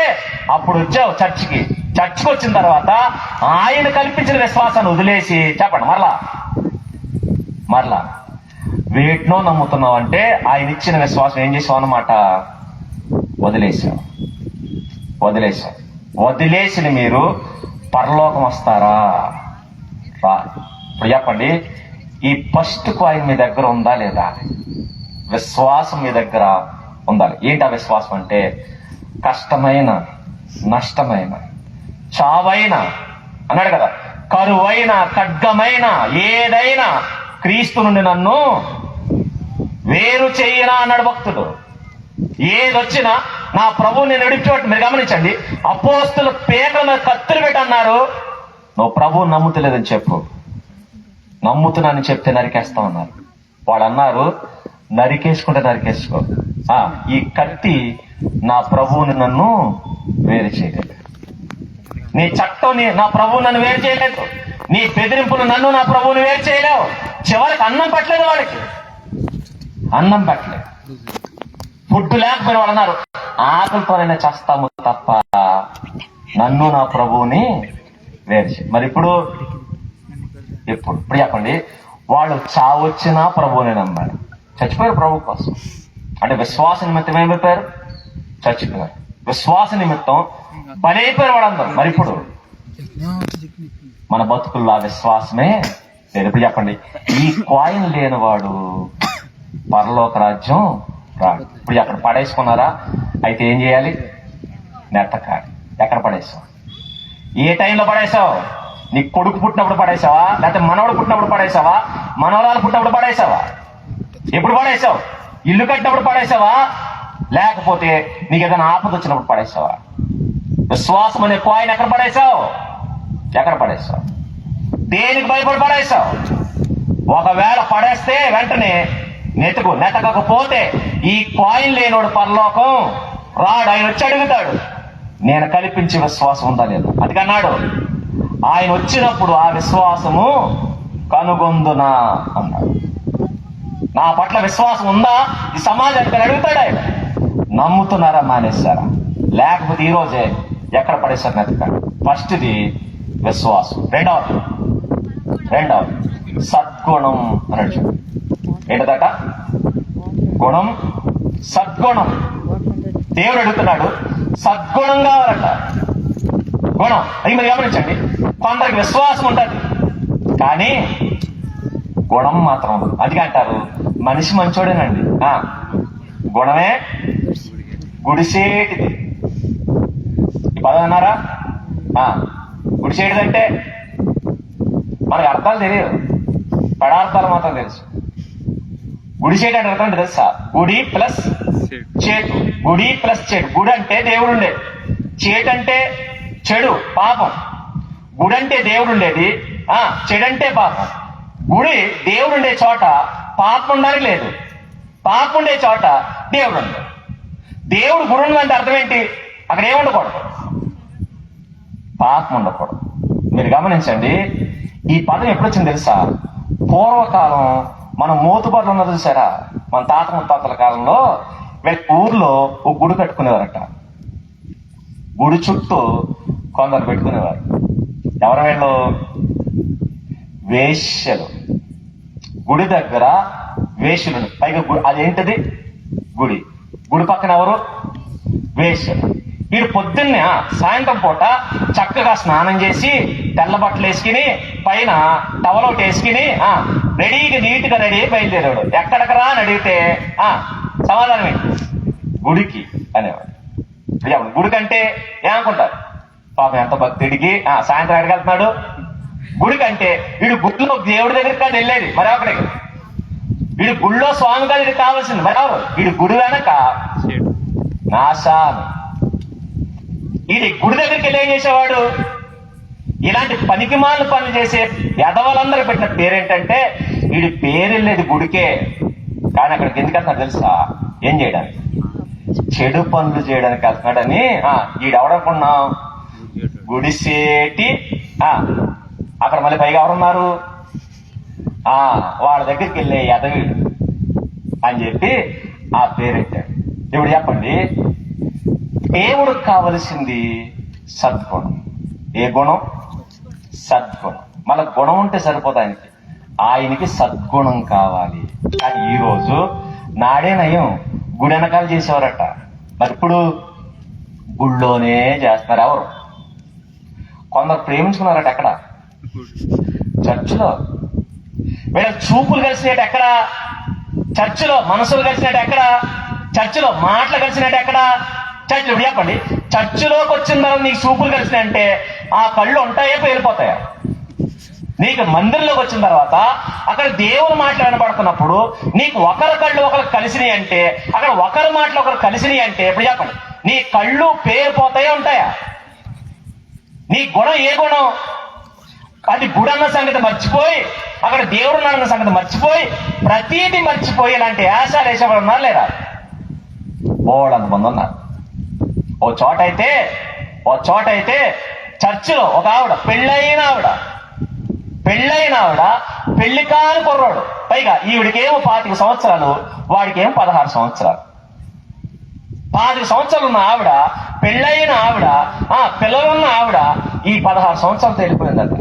అప్పుడు వచ్చావు చర్చికి వచ్చిన తర్వాత ఆయన కల్పించిన విశ్వాసాన్ని వదిలేసి చెప్పండి మరలా వేటినో నమ్ముతున్నావు అంటే ఆయన ఇచ్చిన విశ్వాసం ఏం చేసావు అన్నమాట, వదిలేసిన మీరు పరలోకం వస్తారా? రా. ఇప్పుడు చెప్పండి, ఈ ఫస్ట్ కాయిన్ మీ దగ్గర ఉందా లేదా? విశ్వాసం మీ దగ్గర ఉండాలి. ఏంటి ఆ విశ్వాసం అంటే, కష్టమైన, నష్టమైన, చావైన అన్నాడు కదా, కరువైన, ఖడ్గమైన ఏదైనా క్రీస్తు నుండి నన్ను వేరు చెయ్యనా అన్నాడు భక్తుడు. ఏదొచ్చినా నా ప్రభువు నేను విడిచిపెట్టు. మీరు గమనించండి, అపోస్తులు పేకల మీద కత్తులు పెట్టి అన్నారు, నువ్వు ప్రభువు నమ్ముతలేదని చెప్పు. నమ్ముతున్నానని చెప్తే నరికేస్తా ఉన్నారు. వాడు అన్నారు, నరికేసుకుంటే నరికేసుకో, ఈ కత్తి నా ప్రభువుని నన్ను వేరు చేయలేదు, నీ చట్టం నా ప్రభువు నన్ను వేరు చేయలేదు, నీ బెదిరింపులు నన్ను నా ప్రభువుని వేరు చేయలేవు. చివరికి అన్నం పెట్టలేదు, వాడికి అన్నం పెట్టలేదు, ఫుడ్ లేకపోయిన వాళ్ళు అన్నారు, ఆకలితోనైనా చేస్తాము తప్ప నన్ను నా ప్రభువుని వేరు చేయ. మరి ఇప్పుడు చెప్పండి, వాళ్ళు చావొచ్చినా ప్రభువుని నమ్మారు, చచ్చిపోయారు ప్రభు కోసం. అంటే విశ్వాస నిమిత్తం ఏమైపోయారు, చచ్చిపోయారు. విశ్వాస నిమిత్తం బలైపోయారు వాళ్ళందరూ. మరి ఇప్పుడు మన బతుకుల్లో ఆ విశ్వాసమే లేదు. ఇప్పుడు చెప్పండి, ఈ కాయిన్ లేనివాడు పరలోక రాజ్యం రాడు. ఇప్పుడు అక్కడ పడేసుకున్నారా? అయితే ఏం చేయాలి? నెత్తకాలి. ఎక్కడ పడేసావు? ఏ టైంలో పడేసావు? నీ కొడుకు పుట్టినప్పుడు పడేసావా? లేకపోతే మనవడు పుట్టినప్పుడు పడేసావా? మనవరాలు పుట్టినప్పుడు పడేసావా? ఎప్పుడు పడేసావు? ఇల్లు కట్టినప్పుడు పడేసావా? లేకపోతే నీకు ఏదైనా ఆపద వచ్చినప్పుడు పడేసావా? విశ్వాసం అనే కాయిన్ ఎక్కడ పడేసావు? దేనికి భయపడి పడేసావు? ఒకవేళ పడేస్తే వెంటనే నెతకకపోతే ఈ కాయిన్ లేనోడు పరలోకం రాడు. ఆయన వచ్చి అడుగుతాడు, నేను కల్పించే విశ్వాసం ఉందా లేదా? అందుకన్నాడు, ఆయన వచ్చినప్పుడు ఆ విశ్వాసము కనుగొందునా అన్నాడు. నా పట్ల విశ్వాసం ఉందా ఈ సమాజానికి అడుగుతాడు ఆయన. నమ్ముతున్నారా, మానేస్తారా? లేకపోతే ఈరోజే ఎక్కడ పడేస్తారు నెతకాడు. ఫస్ట్ది విశ్వాసం. రెండవది సద్గుణం అన్నాడు. ఏంటదట? గుణం, సద్గుణం. దేవుడు అడుగుతున్నాడు, సద్గుణం కావాలట. గుణం అది మీరు గమనించండి, కొందరికి విశ్వాసం ఉంటుంది కానీ గుణం మాత్రం ఉండదు. అందుకే అంటారు, మనిషి మంచోడేనండి, గుణమే గుడిసేటిది. ఈ పదం అన్నారా? గుడిసేటిదంటే మనకు అర్థాలు తెలియదు, పదార్థాలు మాత్రం తెలుసు. గుడిసేటి అంటే అర్థం తెలుసా? గుడి ప్లస్ చేటు. గుడి ప్లస్ చేటు. గుడి అంటే దేవుడు ఉండేది, చేటు అంటే చెడు, పాపం. గుడి అంటే దేవుడు ఉండేది, చెడంటే పాపం. గుడి దేవుడు ఉండే చోట పాపం ఉండాలి లేదు, పాపం ఉండే చోట దేవుడు ఉండాలి. దేవుడు గుడి ఉందంటే అర్థం ఏంటి? అక్కడ ఏముండకూడదు, పాపం ఉండకూడదు. మీరు గమనించండి, ఈ పదం ఎప్పుడొచ్చింది తెలుసా? పూర్వకాలం మనం మోతుబాట్లు ఉన్నది చూసారా? మన తాత ముత్తాతల కాలంలో వీళ్ళ ఊర్లో ఒక గుడి కట్టుకునేవారట. గుడి చుట్టూ కొందరు పెట్టుకునేవారు. ఎవరు వీళ్ళు? వేశ్యలు. గుడి దగ్గర వేశ్యలు. పైగా అదేంటిది? గుడి. గుడి పక్కన ఎవరు? వేశ్యలు. వీడు పొద్దున్నే సాయంత్రం పూట చక్కగా స్నానం చేసి తెల్ల బట్టలు వేసుకుని పైన టవల్ ఒకటి వేసుకుని రెడీగా నీట్గా రెడీ అయి బయలుదేరాడు. ఎక్కడికి రా అని అడిగితే సమాధానం ఏంటి? గుడికి అనేవాడు. గుడి కంటే ఏమనుకుంటారు? పాపం ఎంత భక్తుడికి సాయంత్రం ఎక్కడికి వెళ్తున్నాడు? గుడికంటే వీడు గుడిలో దేవుడి దగ్గరికి కాదు వెళ్ళేది, మరి అక్కడికి. వీడు గుడిలో స్వామి కాదు ఇది కావాల్సింది, మరి ఎవరు? వీడు గుడి వెనక నాశాను. వీడి గుడి దగ్గరికి వెళ్ళి ఏం చేసేవాడు? ఇలాంటి పనికిమాల పనులు చేసే ఎదవలందరూ పెట్టిన పేరేంటంటే, వీడి పేరు వెళ్ళేది గుడికే, కానీ అక్కడికి ఎందుకు వెళ్తున్నాడు తెలుసా? ఏం చేయడానికి? చెడు పనులు చేయడానికి వెళ్తున్నాడని. వీడెవడనుకున్నాం? గుడిసేటి. అక్కడ మళ్ళీ పైగా ఎవరున్నారు? వాళ్ళ దగ్గరికి వెళ్ళే ఎదవీడు. అని చెప్పి ఆ పేరెట్టాడు. ఇప్పుడు చెప్పండి, దేవుడికి కావలసింది సద్గుణం. ఏ గుణం? సద్గుణం. మళ్ళీ గుణం ఉంటే సరిపోదు ఆయనకి సద్గుణం కావాలి. కానీ ఈరోజు నాడే నయం గుడి వెనకాల చేసేవారట, మరి ఇప్పుడు గుళ్ళోనే చేస్తారు. ఎవరు? కొందరు ప్రేమించుకున్నారట ఎక్కడ? చర్చిలో. వీళ్ళ చూపులు కలిసినట్టు ఎక్కడ? చర్చిలో. మనసులు కలిసినట్టు ఎక్కడ? చర్చిలో. మాటలు కలిసినట్టు ఎక్కడ? చర్చిలో. ఇప్పుడు చెప్పండి, చర్చిలోకి వచ్చిన తర్వాత నీకు చూపులు కలిసినాయంటే ఆ కళ్ళు ఉంటాయో వెళ్ళిపోతాయా? నీకు మందిరంలోకి వచ్చిన తర్వాత అక్కడ దేవుని మాటలు వినబడుతున్నప్పుడు నీకు ఒకరి కళ్ళు ఒకరు కలిసినాయి అంటే, అక్కడ ఒకరి మాటలు ఒకరు కలిసినాయి అంటే, ఇప్పుడు చెప్పండి, నీ కళ్ళు పేరిపోతాయో ఉంటాయా? నీ గుణం ఏ గుణం? అది గుడి అన్న సంగతి మర్చిపోయి, అక్కడ దేవుడు అన్న సంగతి మర్చిపోయి, ప్రతీది మర్చిపోయి ఇలాంటి యాసాలు వేసేవాడు ఉన్నారు లేరా? బోళ్ళంతమంది ఉన్నారు. ఓ చోట అయితే చర్చిలో ఒక ఆవిడ, పెళ్ళైన ఆవిడ, పెళ్లి కాని కుర్రాడు, పైగా ఈవిడికేమో 25 సంవత్సరాలు, వాడికేమో 16 సంవత్సరాలు. 25 సంవత్సరాలు ఉన్న ఆవిడ, పెళ్ళైన ఆవిడ, పిల్లలున్న ఆవిడ ఈ 16 సంవత్సరాలతో వెళ్ళిపోయిందట.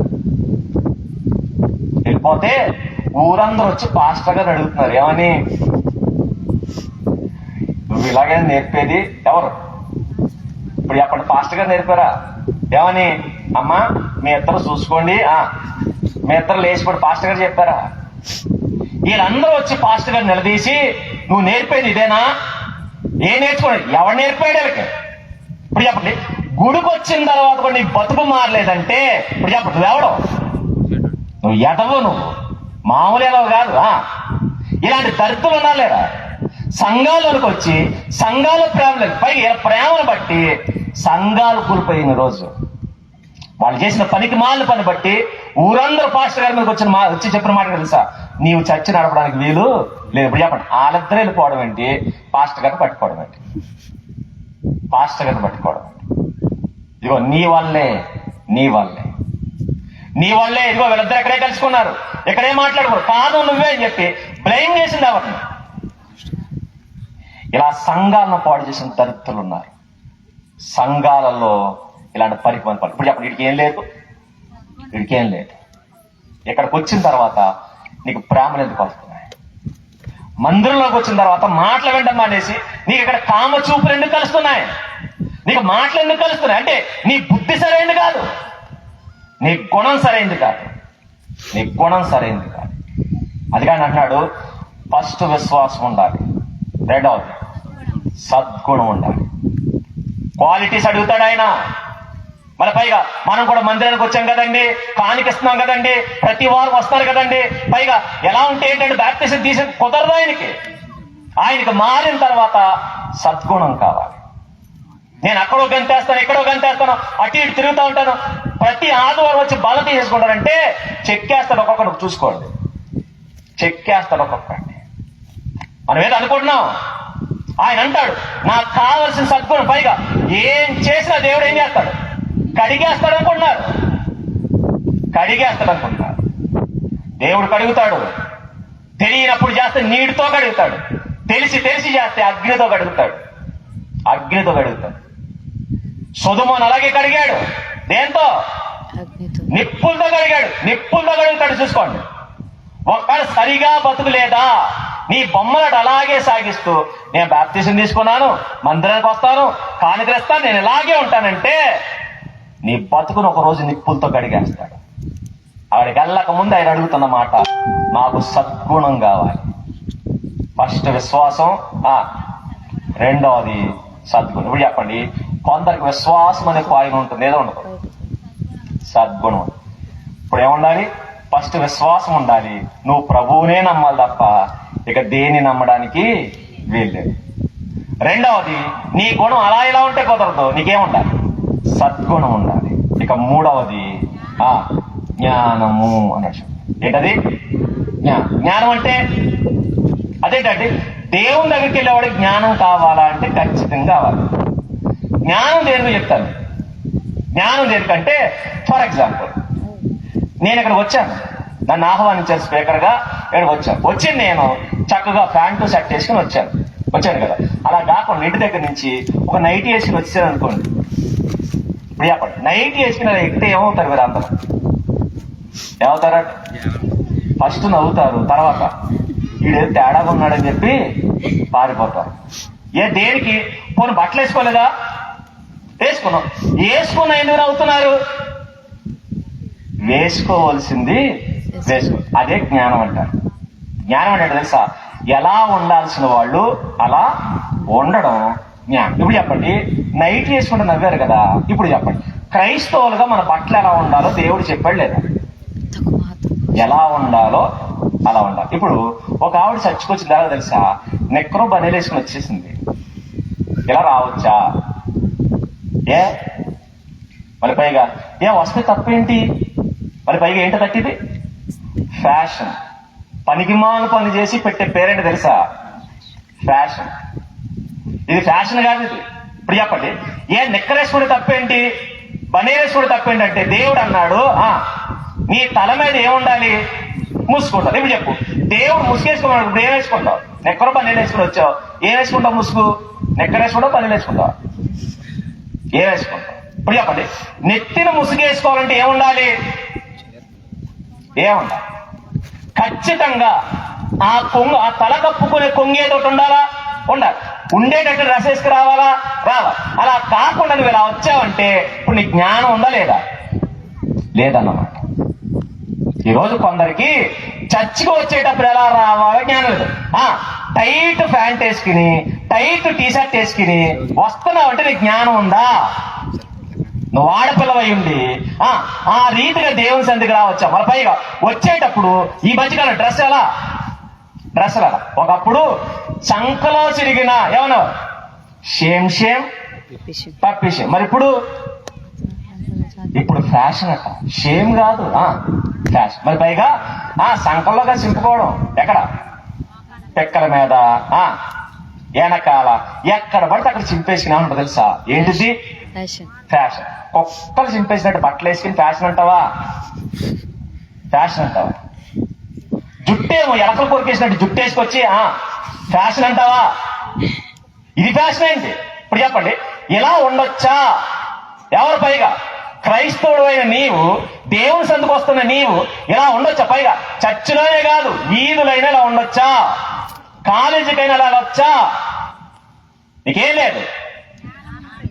వెళ్ళిపోతే ఊరందరూ వచ్చి పాస్టర్ గారు అడుగుతున్నారు, ఏమని? నువ్వు ఇలాగే నేర్పేది ఎవరు? ఇప్పుడు చెప్పండి, పాస్టర్ గారు నేర్పారా? ఏమని? అమ్మా మీ ఇద్దరు చూసుకోండి, మీ ఇద్దరు లేచిపోయి పాస్టర్ గారు చెప్పారా? వీళ్ళందరూ వచ్చి పాస్టర్ గారు నిలదీసి, నువ్వు నేర్పేది ఇదేనా? ఏ నేర్చుకోండి? ఎవరు నేర్పాడు వీళ్ళకి? ఇప్పుడు చెప్పండి, గుడికి వచ్చిన తర్వాత కూడా నీ బతుకు మారలేదంటే ఇప్పుడు చెప్పండి, నువ్వెవడో? నువ్వు ఎదవు, నువ్వు మామూలు ఎదవు కాదు. ఇలాంటి దరిద్రులు ఉన్నా లేరా? సంఘాలకు వచ్చి సంఘాల ప్రేమను బట్టి సంఘాలు కూలిపోయిన రోజు, వాళ్ళు చేసిన పనికి మాలిన పని బట్టి ఊరందరూ పాస్టర్ గారి మీదకి వచ్చి చెప్పిన మాట తెలుసా? నీవు చర్చ నడపడానికి వీలు లేదు. ఇప్పుడు చెప్పండి, వాళ్ళిద్దరూ వెళ్ళిపోవడం ఏంటి? పాస్టర్ గారిని పట్టుకోవడం ఏంటి? ఇదిగో నీ వల్లే ఇదిగో వీళ్ళిద్దరు ఎక్కడే కలుసుకున్నారు, ఎక్కడే మాట్లాడుకోరు, కాదు నువ్వే అని చెప్పి బ్లేమ్ చేసింది ఎవరిని? ఇలా సంఘాలను పాడు చేసిన దరిద్రులు ఉన్నారు. సంఘాలలో ఇలాంటి పరిపాలన ఇప్పుడు చెప్పండి, వీడికి ఏం లేదు. ఇక్కడికి వచ్చిన తర్వాత నీకు ప్రేమలు ఎందుకు వస్తున్నాయి? మందిరంలోకి వచ్చిన తర్వాత మాటలు వెంట మానేసి నీకు ఇక్కడ కామ చూపులు ఎందుకు కలుస్తున్నాయి? నీకు మాటలు ఎందుకు కలుస్తున్నాయి? అంటే నీ బుద్ధి సరైంది కాదు, నీ గుణం సరైంది కాదు. అది కానీ అంటున్నాడు, ఫస్ట్ విశ్వాసం ఉండాలి, రెండవది సద్గుణం ఉండాలి. క్వాలిటీస్ అడుగుతాడు ఆయన. మళ్ళీ పైగా మనం కూడా మందిరానికి వచ్చాం కదండి, కానికిస్తున్నాం కదండి, ప్రతి వారం వస్తారు కదండి, పైగా ఎలా ఉంటే ఏంటంటే బ్యాప్టిజం తీసి కుదరదు ఆయనకి మారిన తర్వాత సద్గుణం కావాలి. నేను అక్కడో గంతేస్తాను, ఇక్కడో గంతేస్తాను, అటు ఇటు తిరుగుతూ ఉంటాను, ప్రతి ఆదివారం వచ్చి బల తీసేసుకుంటారంటే చెక్కేస్తాడు ఒక్కొక్కటి. చూసుకోండి, చెక్కేస్తాడు ఒక్కొక్కటి. మనం ఏదో అనుకుంటున్నాం, ఆయన అంటాడు నాకు కావలసిన సద్గుణం. పైగా ఏం చేసినా దేవుడు ఏం చేస్తాడు? కడిగేస్తాడు అనుకుంటున్నారు. దేవుడు కడుగుతాడు. తెలియనప్పుడు చేస్తే నీటితో కడుగుతాడు, తెలిసి చేస్తే అగ్నితో కడుగుతాడు. సొదొమోను అలాగే కడిగాడు. దేంతో? నిప్పులతో కడుగుతాడు. చూసుకోండి. ఒక్కడ సరిగా బతుకు లేదా, నీ బొమ్మలట అలాగే సాగిస్తూ నేను బాప్తిజం తీసుకున్నాను, మందిరానికి వస్తాను, కానుకరిస్తాను, నేను ఇలాగే ఉంటానంటే నీ బతుకును ఒక రోజు నిప్పులతో కడిగేస్తాడు. ఆవిడకి వెళ్ళక ముందు ఆయన అడుగుతున్న మాట, నాకు సద్గుణం కావాలి. ఫస్ట్ విశ్వాసం, రెండవది సద్గుణం. ఇప్పుడు చెప్పండి, కొందరికి విశ్వాసం అనే కాయిన్ ఉంటుంది, ఏదో ఉండదు, సద్గుణం. ఇప్పుడు ఏముండాలి? ఫస్ట్ విశ్వాసం ఉండాలి. నువ్వు ప్రభువునే నమ్మాలి తప్ప ఇక దేన్ని నమ్మడానికి వీల్లేదు. రెండవది, నీ గుణం అలా ఇలా ఉంటే కుదరదు, నీకేముండాలి? సద్గుణం ఉండాలి. ఇక మూడవది జ్ఞానము అన్నట్టు. ఏంటది? జ్ఞానం అంటే అదేంటంటే దేవుని దగ్గరికి వెళ్ళేవాడికి జ్ఞానం కావాలా అంటే ఖచ్చితంగా కావాలి. జ్ఞానం దేనికి చెప్తాను. జ్ఞానం దేనికంటే, ఫర్ ఎగ్జాంపుల్, నేను ఇక్కడ వచ్చాను, నన్ను ఆహ్వానించారు స్పీకర్ గా, ఇక్కడికి వచ్చాను. వచ్చి నేను చక్కగా ప్యాంటు షర్ట్ వేసుకుని వచ్చాను కదా. అలా కాకుండా ఇంటి దగ్గర నుంచి ఒక నైటీ వేసుకుని వచ్చాను అనుకోండి. ఇప్పుడు చెప్పండి, నైటీ వేసుకుని అలా ఎక్కితే ఏమవుతారు మీరు అందరూ? ఏమవుతారా? ఫస్ట్ నవ్వుతారు, తర్వాత వీడేదో తేడాగా ఉన్నాడని చెప్పి పారిపోతారు. దేనికి? పోనీ బట్టలు వేసుకోలేదా? వేసుకున్నాం. వేసుకున్నా ఎందుకు నవ్వుతున్నారు? వేసుకోవాల్సింది అదే జ్ఞానం అంటారు. జ్ఞానం అంటే తెలుసా? ఎలా ఉండాల్సిన వాళ్ళు అలా ఉండడం జ్ఞానం. ఇప్పుడు చెప్పండి, నైట్ వేసుకుంటే నవ్వారు కదా. ఇప్పుడు చెప్పండి, క్రైస్తవులుగా మన బట్టలు ఎలా ఉండాలో దేవుడు చెప్పాడు లేదా? ఎలా ఉండాలో అలా ఉండాలి. ఇప్పుడు ఒక ఆవిడ చచ్చికొచ్చింది ఎలా తెలుసా? నెక్కరో బనీలు వేసుకుని వచ్చేసింది. ఇలా రావచ్చా? మళ్ళీ పైగా వస్తే తప్పేంటి? మళ్ళీ పైగా ఏంటో తట్టిది? ఫ్యాషన్. పనికిమాల పని చేసి పెట్టే పేరేంటి తెలుసా? ఫ్యాషన్. ఇది ఫ్యాషన్ కాదు ఇది. ఇప్పుడు చెప్పండి, నెక్కరేసుకుంటే తప్పేంటి, బనీ వేసుకుంటే తప్పేంటి అంటే దేవుడు అన్నాడు నీ తల మీద ఏముండాలి? ముసుకుంటావు. ఇప్పుడు చెప్పు, దేవుడు ముసుగేసుకున్నాడు, ఇప్పుడు ఏం వేసుకుంటావు? నెక్కరో బనీలు వేసుకుని వచ్చావు, ఏం వేసుకుంటావు? ముసుగు. నెక్కరేసుకుంటావు, బనీలు వేసుకుంటావు, ఏం వేసుకుంటావు? ఇప్పుడు చెప్పండి, నెత్తిన ముసుగేసుకోవాలంటే ఏముండాలి? ఏముండాలి? ఖచ్చితంగా ఆ తల కప్పుకునే కొంగేటోటి ఉండాలా? ఉండాలి. ఉండేటట్టు డ్రెస్ వేసుకు రావాలా? రావాలి. అలా కాకుండా నువ్వు ఇలా వచ్చావంటే ఇప్పుడు నీ జ్ఞానం ఉందా లేదా? లేదన్నమాట. ఈరోజు కొందరికి చర్చికి వచ్చేటప్పుడు ఎలా రావాలో జ్ఞానం లేదు. టైట్ ప్యాంట్ వేసుకుని టైట్ టీషర్ట్ వేసుకుని వస్తున్నావు అంటే నీకు జ్ఞానం ఉందా? నువ్వు ఆడపిల్లవై ఉండి ఆ రీతిగా దేవుని సంధికి రావచ్చా? మరి పైగా వచ్చేటప్పుడు ఈ మధ్యకాలం డ్రెస్ ఎలా? ఒకప్పుడు చంకలో చిరిగిన ఏమన్నా షేమ్ పప్పిషేం. మరి ఇప్పుడు ఫ్యాషన్ అట. షేమ్ కాదు, ఫ్యాషన్. మరి పైగా సంకల్లోగా చింపుకోవడం. ఎక్కడ? పెక్కల మీద, వెనకాల, ఎక్కడ పడితే అక్కడ చింపేసుకునే ఉంటుంది తెలుసా? ఏంటిది? ఫ్యాషన్. కుక్కలు చింపేసినట్టు బట్టలు వేసుకుని ఫ్యాషన్ అంటావా? జుట్టేమో ఎలకలు కొరికేసినట్టు జుట్టు వేసుకొచ్చి ఫ్యాషన్ అంటావా? ఇది ఫ్యాషన్ ఏంటి? ఇప్పుడు చెప్పండి, ఇలా ఉండొచ్చా? ఎవరు? పైగా క్రైస్తవుడు అయిన నీవు, దేవుని సందుకు వస్తున్న నీవు ఇలా ఉండొచ్చా? పైగా చర్చిలోనే కాదు, వీధులైనా ఇలా ఉండొచ్చా? కాలేజీకైనా ఇలా వెళ్ళొచ్చా? నీకేం లేదు,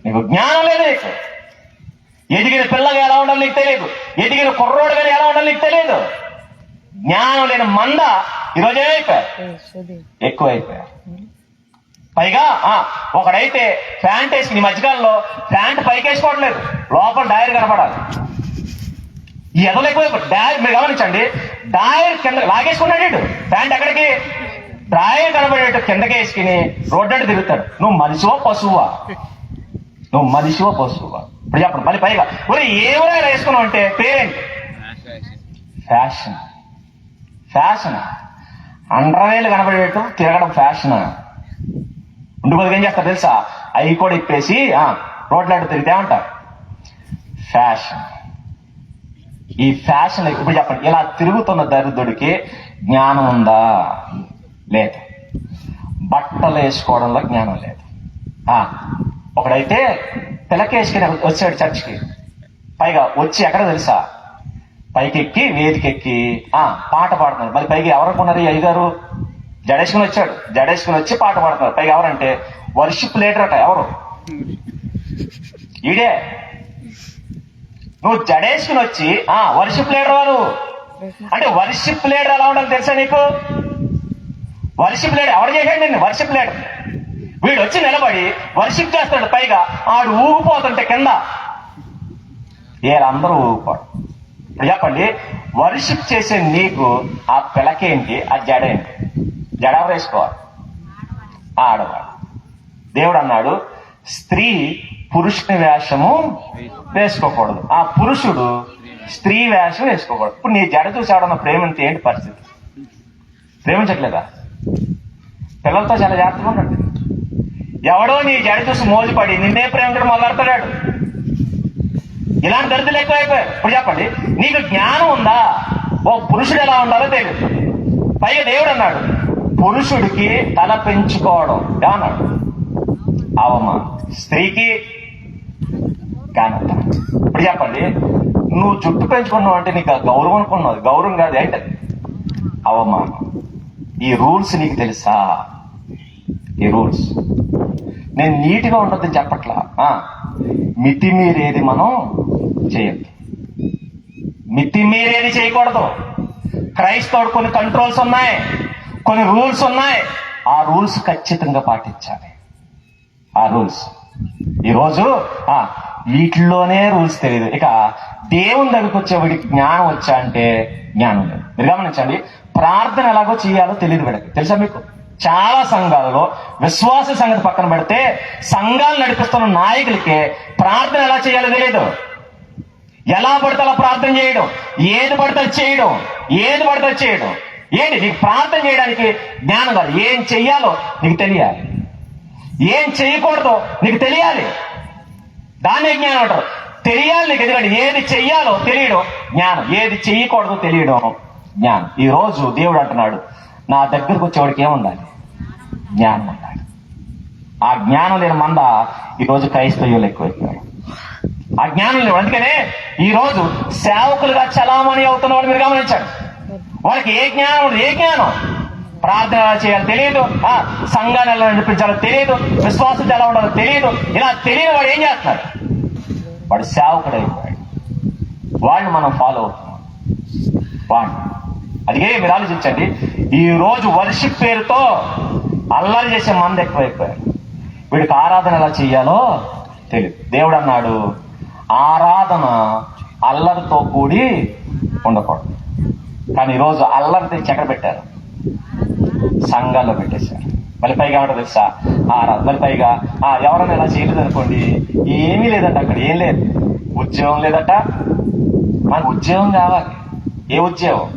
నీకు జ్ఞానం లేదు. నీకు ఎదిగిన పిల్లగా ఎలా ఉండాలి నీకు తెలియదు, ఎదిగిన కుర్రోడుగా ఎలా ఉండాలి నీకు తెలియదు. జ్ఞానం లేని మంద ఈరోజు ఎక్కువైపోయారు. పైగా ఒకడైతే ప్యాంట్ వేసుకుని ఈ మధ్యకాలంలో ప్యాంట్ పైకి వేసుకోవట్లేదు, లోపల డైర్ కనపడాలి. ఈ ఎదలు ఎక్కువైపోయి డైర్, మీరు గమనించండి, డైర్ కింద లాగేసుకున్నాడు. ప్యాంట్ ఎక్కడికి? డ్రాయర్ కనబడేట్టు కిందకి వేసుకుని రోడ్డు తిరుగుతాడు. నువ్వు మనిషివో పశువా? ఇప్పుడు చెప్పండి. మళ్ళీ పైగా ఏమైనా వేసుకున్నావు అంటే పేరేంటి? ఫ్యాషన్. అండర్వేలు కనబడేట్టు తిరగడం ఫ్యాషన్. ఉండిపోతే ఏం చేస్తారు తెలుసా? అవి కూడా ఇప్పేసి రోడ్లాంటి తిరిగితే ఏమంటారు? ఫ్యాషన్. ఈ ఫ్యాషన్ ఇప్పుడు చెప్పండి, ఇలా తిరుగుతున్న దరిద్రుడికి జ్ఞానం ఉందా? లేదు. బట్టలు వేసుకోవడంలో జ్ఞానం లేదు. ఒకడైతే పిలకేసుకుని వచ్చాడు చర్చికి. పైగా వచ్చి ఎక్కడ తెలుసా? పైకెక్కి వేదికెక్కి పాట పాడుతున్నారు. మరి పైగా ఎవరనుకున్నారు? ఈ అయ్యగారు జడేసుకుని వచ్చి పాట పాడుతున్నారు. పైగా ఎవరంటే వర్షిప్ లీడర్ అట. ఎవరు? ఈడే. నువ్వు జడేసుకుని వచ్చి వర్షిప్ లీడర్ వారు అంటే వర్షిప్ లీడర్ ఎలా ఉండాలి తెలుసా నీకు? వర్షిప్ లీడర్ ఎవరు చేశాడు నిన్ను? వర్షిప్ లీడర్ వీడు వచ్చి నిలబడి వర్షిప్ చేస్తాడు. పైగా ఆడు ఊగిపోతుంటే కింద వీళ్ళందరూ ఊగిపోడు. ఇప్పుడు చెప్పండి, వర్షిప్ చేసే నీకు ఆ పిలకేంటి, ఆ జడేంటి? జడ ఎవరు వేసుకోవాలి? ఆడవాడు. దేవుడు అన్నాడు స్త్రీ పురుషుని వేషము వేసుకోకూడదు, ఆ పురుషుడు స్త్రీ వేషం వేసుకోకూడదు. ఇప్పుడు నీ జడ చూసాడన్న ప్రేమంతే ఏంటి పరిస్థితి? ప్రేమించట్లేదా? పిల్లలతో చాలా జాగ్రత్తగా ఉండండి. ఎవడో నీ జడ చూసి మోజుపడి నిన్నే ప్రేమించడం మొదలెడతాడు. ఇలాంటి దరిద్రులు ఎక్కువైపోయారు. ఇప్పుడు చెప్పండి, నీకు జ్ఞానం ఉందా? ఓ పురుషుడు ఎలా ఉండాలో తెలియదు. పైగా దేవుడు అన్నాడు పురుషుడికి తల పెంచుకోవడం అన్నాడు అవమానం, స్త్రీకి ఘనత. ఇప్పుడు చెప్పండి, నువ్వు జుట్టు పెంచుకున్నావు అంటే నీకు గౌరవం అనుకున్నావు, గౌరవం కాదు అంటే అవమానం. ఈ రూల్స్ నీకు తెలుసా? ఈ రూల్స్ నేను నీట్గా ఉండొద్దని చెప్పట్లా, మితిమీరేది మనం చేయొద్దు, మితిమీరేది చేయకూడదు. క్రైస్తవుడు కొన్ని కంట్రోల్స్ ఉన్నాయి, కొన్ని రూల్స్ ఉన్నాయి, ఆ రూల్స్ ఖచ్చితంగా పాటించాలి. ఆ రూల్స్ ఈరోజు వీటిలోనే రూల్స్ తెలియదు. ఇక దేవుని దగ్గరికి వచ్చేవాడికి జ్ఞానం వచ్చా అంటే జ్ఞానం లేదు. మీరు గమనించండి, ప్రార్థన ఎలాగో చేయాలో తెలియదు వీడికి. తెలుసా మీకు? చాలా సంఘాలలో విశ్వాస సంగతి పక్కన పెడితే సంఘాలు నడిపిస్తున్న నాయకులకి ప్రార్థన ఎలా చేయాలో తెలియదు. ఎలా పడితే అలా ప్రార్థన చేయడం, ఏది పడితే చేయడం, ఏది పడితే చేయడం. ఏంటి నీకు ప్రార్థన చేయడానికి జ్ఞానం కాదు, ఏం చెయ్యాలో నీకు తెలియాలి, ఏం చేయకూడదో నీకు తెలియాలి. దాన్నే జ్ఞానం అంటారు. తెలియాలి నీకు, ఎందుకంటే ఏది చెయ్యాలో తెలియడం జ్ఞానం, ఏది చెయ్యకూడదో తెలియడం జ్ఞానం. ఈ రోజు దేవుడు అంటున్నాడు నా దగ్గరకు వచ్చేవాడికి ఏముండాలి? జ్ఞానం ఉండాలి. ఆ జ్ఞానం లేని మంద ఈరోజు క్రైస్తవ్యులు ఎక్కువైపోయారు. ఆ జ్ఞానం లేవు. అందుకనే ఈ రోజు సేవకులుగా చలామణి అవుతున్న వాళ్ళు మీరు గమనించండి, వాళ్ళకి ఏ జ్ఞానం ఉండదు. ఏ జ్ఞానం? ప్రార్థన ఎలా చేయాలో తెలియదు, సంఘాన్ని ఎలా నడిపించాలో తెలియదు, విశ్వాసం ఎలా ఉండాలో తెలియదు. ఇలా తెలియని వాడు ఏం చేస్తున్నాడు? వాడు సేవకుడు అయిపోయాడు. వాడిని మనం ఫాలో అవుతున్నాం. వాడిని అదిగే మీరు ఆలోచించండి, ఈ రోజు వర్షిప్ పేరుతో అల్లరి చేసే మంది ఎక్కువైపోయారు. వీడికి ఆరాధన ఎలా చెయ్యాలో తెలియదు. దేవుడు అన్నాడు ఆరాధన అల్లరితో కూడి ఉండకూడదు. కానీ ఈరోజు అల్లరి తెచ్చి ఎక్కడ పెట్టారు? సంఘాల్లో పెట్టేశారు. మళ్ళీ పైగా ఏమంటారు తెలుసా? ఆరాధన. మళ్ళీ పైగా ఎవరైనా ఇలా చేయలేదు అనుకోండి, ఏమీ లేదట, అక్కడ ఏం లేదు, ఉద్యోగం లేదట. మనకు ఉద్యోగం కావాలి. ఏ ఉద్యోగం?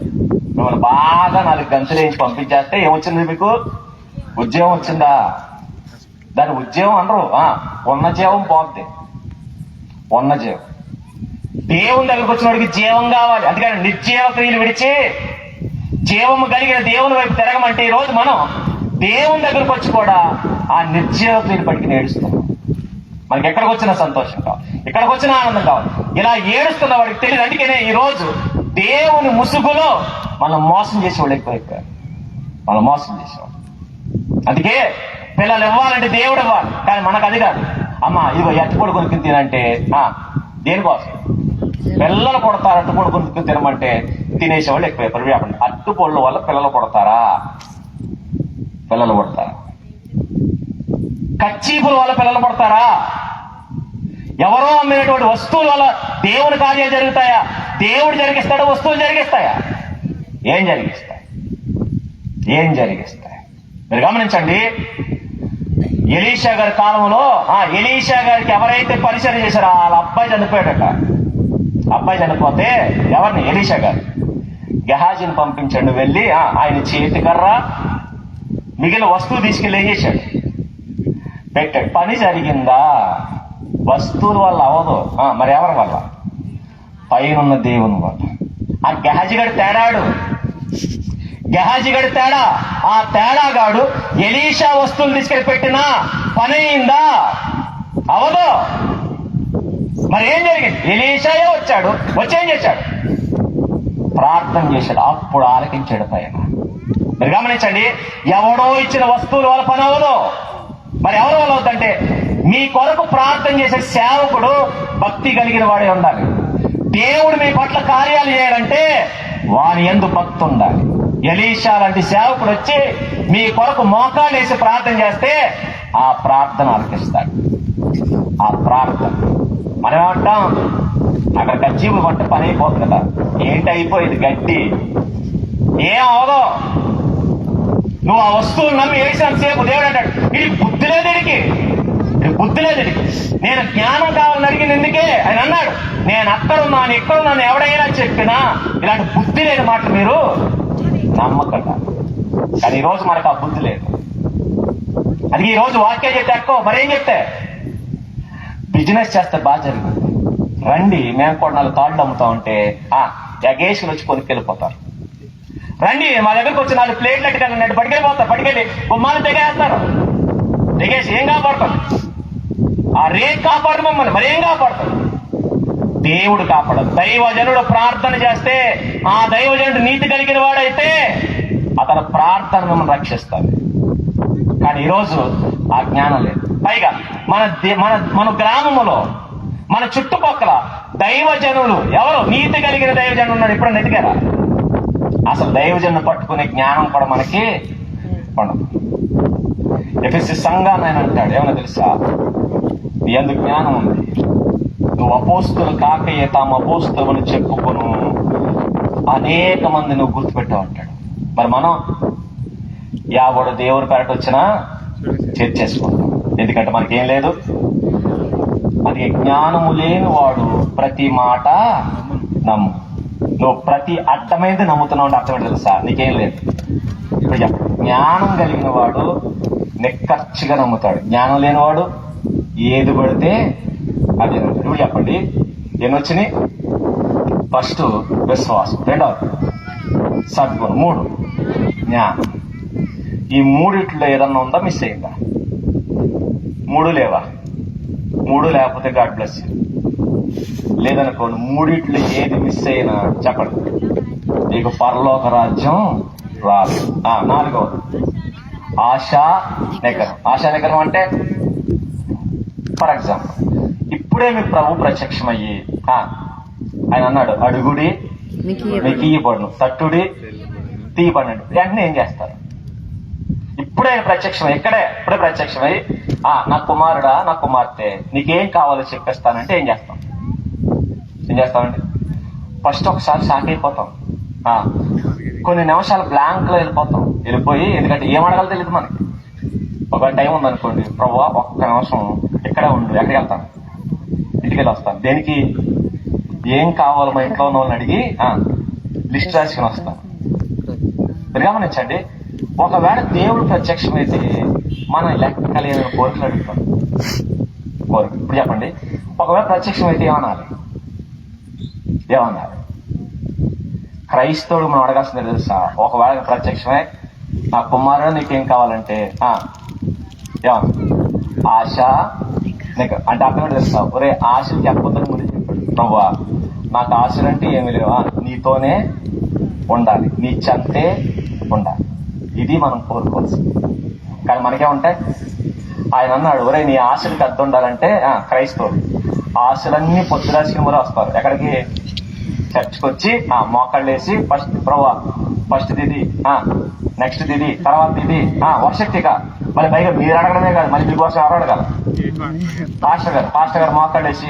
మిమ్మల్ని బాగా 4 గంటలు వేయించి పంపించేస్తే ఏమొచ్చింది మీకు? ఉద్యోగం వచ్చిందా? దాని ఉద్యోగం అనరు, ఉన్న జీవం పోద్ది. ఉన్న జీవం. దేవుని దగ్గరకు వచ్చిన వాడికి జీవం కావాలి. అందుకని నిర్జీవ క్రియలు విడిచి జీవము కలిగిన దేవుని వైపు తిరగమంటే ఈరోజు మనం దేవుని దగ్గరకు వచ్చి కూడా ఆ నిర్జీవ క్రియలు పట్టుకు నేడుస్తున్నాం. మనకి ఎక్కడికి వచ్చిన సంతోషం కావాలి, ఎక్కడికి వచ్చిన ఆనందం కావాలి. ఇలా ఏడుస్తున్న వాడికి తెలియదు. అందుకనే ఈ రోజు దేవుని ముసుగులో మనం మోసం చేసేవాళ్ళు ఎక్కువైపోయారు. మనం మోసం చేసేవాళ్ళు. అందుకే పిల్లలు ఇవ్వాలంటే దేవుడు ఇవ్వాలి, కానీ మనకు అది కాదు. అమ్మ ఇదిగో అట్టుపొడి కొనుక్కుని తినంటే దేనికోసం? పిల్లలు కొడతారు. అట్టుపొడి కొనుక్కుని తినమంటే తినేసేవాళ్ళు ఎక్కువైపోయారు. అట్టుపొళ్ళ వల్ల పిల్లలు కొడతారా? పిల్లలు కొడతారా? కచ్చీపుల వల్ల పిల్లలు కొడతారా? ఎవరో అమ్మినటువంటి వస్తువుల వల్ల దేవుని కార్యాలు జరుగుతాయా? దేవుడు జరిగిస్తాడా? వస్తువులు జరిగిస్తాయా? ఏం జరిగిస్తాయి? ఏం జరిగిస్తాయి? మీరు గమనించండి, ఎలీషా గారి కాలంలో ఎలీషా గారికి ఎవరైతే పరిచయం చేశారో వాళ్ళ అబ్బాయి చనిపోయాడట. అబ్బాయి చనిపోతే ఎవరిని? ఎలీషా గారు గెహాజీని పంపించండి, వెళ్ళి ఆయన చేతికర్ర మిగిలిన వస్తువు తీసుకెళ్ళి ఏం చేశాడు? పెట్టాడు. పని జరిగిందా? వస్తువుల వల్ల అవదు, మరి ఎవరి వల్ల? పైనున్న దేవుని వల్ల. ఆ గెహాజీగాడు తేడాడు, గెహాజీగాడు తేడా. ఆ తేడాగాడు ఎలీషా వస్తువులు తీసుకెళ్ళి పెట్టినా పని అయిందా? అవదు. మరి ఏం జరిగింది? ఎలీషాయే వచ్చాడు, వచ్చేం చేశాడు? ప్రార్థన చేశాడు. అప్పుడు ఆలకించాడు పైన. మీరు గమనించండి, ఎవడో ఇచ్చిన వస్తువుల వల్ల పని అవ్వదు. మరి ఎవరి వల్ల అవుతుందంటే మీ కొరకు ప్రార్థన చేసే సేవకుడు భక్తి కలిగిన వాడే ఉండాలి. దేవుడు మీ పట్ల కార్యాలు చేయాలంటే వాని యందు భక్తి ఉండాలి. ఎలీషా లాంటి సేవకుడు వచ్చి మీ కొరకు మోకాలు వేసి ప్రార్థన చేస్తే ఆ ప్రార్థన ఆలకిస్తాడు. ఆ ప్రార్థన మనం ఏమంటాం? అక్కడ కచ్చీపులు పట్ట పని అయిపోతుంది కదా. ఏంటి అయిపోయింది? గడ్డి. ఏం అవదో. నువ్వు ఆ వస్తువులు నమ్మి వేసినంతసేపు దేవుడు అంటాడు ఇది బుద్ధి లేదు, వీడికి బుద్ధి లేదు, వీడికి నేను జ్ఞానం కావాలని అడిగింది ఎందుకే ఆయన అన్నాడు. నేను అక్కడున్నాను ఇక్కడున్నాను ఎవడైనా చెప్పినా ఇలాంటి బుద్ధి లేని మాట మీరు నమ్మకండి. కానీ ఈరోజు మనకు ఆ బుద్ధి లేదు. అది ఈ రోజు వాక్యం చెప్తే ఎక్కువ మరేం చెప్తే బిజినెస్ చేస్తే బాగా జరిగింది, రండి మేము కూడా 4 తాళ్ళు అమ్ముతా ఉంటే ఎగేసుకుని వచ్చి కొనుక్కెళ్ళిపోతారు. రండి మా దగ్గరకు వచ్చి 4 ప్లేట్లు అట్టుకెళ్ళండి పట్టుకెళ్ళిపోతారు. పట్టుకెళ్ళి గుమ్మాలు తెగేస్తారు. తెగేసి ఏం కాపాడతారు? ఆ రేట్ కాపాడు మమ్మల్ని, మరేం కాపాడతారు? దేవుడు కాపాడదు. దైవజనుడు ప్రార్థన చేస్తే ఆ దైవజనుడు నీతి కలిగిన వాడైతే అతని ప్రార్థన మిమ్మల్ని రక్షిస్తాడు. కానీ ఈరోజు ఆ జ్ఞానం లేదు. పైగా మన గ్రామములో మన చుట్టుపక్కల దైవజనులు ఎవరు నీతి కలిగిన దైవజనులు ఉన్నారు. ఎప్పుడన్నా ఎదిగారా? అసలు దైవజనులు పట్టుకునే జ్ఞానం కూడా మనకి ఉండదు. ఎఫెసీ సంఘాన్ని ఆయన అంటాడు, ఏమన్నా తెలుసా? నీ అందుకు జ్ఞానం ఉంది, నువ్వు అపోస్తులు కాకయే తాము అపోస్తులను చెప్పుకొను అనేక మంది నువ్వు గుర్తుపెట్టావు అంటాడు. మరి మనం యావడు దేవుని పేరట వచ్చినా చేర్చేసుకుంటాం. ఎందుకంటే మనకేం లేదు. అది జ్ఞానము లేని వాడు ప్రతి మాట నమ్ము. నువ్వు ప్రతి అర్థమైంది నమ్ముతున్నావు అంటే అర్థం తెలుసా? నీకేం లేదు. ఇప్పుడు జ్ఞానం కలిగిన వాడు నిక్కచ్చిగా నమ్ముతాడు. జ్ఞానం లేనివాడు ఏది పడితే అది నమ్ముతాడు. ఇప్పుడు చెప్పండి, ఎన్నొచ్చినాయి? ఫస్ట్ విశ్వాసం, 2 సద్గుణం, 3 జ్ఞానం. ఈ 3 ఏదన్నా ఉందా? మిస్ అయిందా? 3 లేవా? 3 లేకపోతే గాడ్ బ్లెస్ యూ. లేదనుకోండి, 3 ఏది మిస్ అయినా చెప్పండి, నీకు పరలోక రాజ్యం రాదు. 4వది ఆశా నిగ్రహం. ఆశా నిగ్రహం అంటే ఫర్ ఎగ్జాంపుల్, ఇప్పుడే మీ ప్రభు ప్రత్యక్షమయ్యి ఆయన అన్నాడు, అడుగుడి మీకు ఇవ్వబడును, తట్టుడి తీయబడండి. వెంటనే ఏం చేస్తారు? ఇప్పుడే ప్రత్యక్షమై, ఇప్పుడే ప్రత్యక్షమై నా కుమారుడా నా కుమార్తె నీకేం కావాలో చెప్పేస్తానంటే ఏం చేస్తామండి? ఫస్ట్ ఒకసారి షాక్ అయిపోతాం. కొన్ని నిమిషాలు బ్లాంక్ లో వెళ్ళిపోయి, ఎందుకంటే ఏం అడగాలో తెలియదు మనకి. ఒక టైం ఉందనుకోండి, ప్రభువా ఒక్క నిమిషం ఇక్కడే ఉండు, ఎక్కడికి వెళ్తాను? ఇంటికి వెళ్ళి వస్తాను. దేనికి? ఏం కావాలో మా ఇంట్లో ఉన్న వాళ్ళని అడిగి లిస్ట్ రాసుకుని వస్తాను. మీరు గమనించండి, ఒకవేళ దేవుడు ప్రత్యక్షమైతే మనం లెక్కలేని కోరికలు అడుగుతాం. కోరిక. ఇప్పుడు చెప్పండి, ఒకవేళ ప్రత్యక్షమైతే ఏమనాలి? క్రైస్తవుడు మనం అడగాల్సిందే తెలుసా? ఒకవేళ ప్రత్యక్షమై నా కుమారుడు నీకేం కావాలంటే ఆశ అంటే అర్థం తెలుసా? ఒరే ఆశలు చెప్పొద్దని ముందు చెప్పాడు ప్రభువా. నాకు ఆశలంటే ఏమి లేవా, నీతోనే ఉండాలి, నీ చెంతే ఉండాలి. ఇది మనం కోరుకోవాల్సింది. కానీ మనకేముంటాయి? ఆయన అన్నాడు, ఒరే నీ ఆశలకి అర్థం ఉండాలంటే క్రైస్తవుడు ఆశలన్నీ పొద్దురాశికి మరి వస్తారు. ఎక్కడికి? చర్చ్కి వచ్చి మోకాళ్ళు వేసి ఫస్ట్ దిది, నెక్స్ట్ దిది, తర్వాత ఇది వర్షక్తిగా. మళ్ళీ పైగా మీరు అడగడమే కాదు, మళ్ళీ మీకోసం ఎవరు అడగాలి? పాస్టర్ గారు మోకాళ్ళు వేసి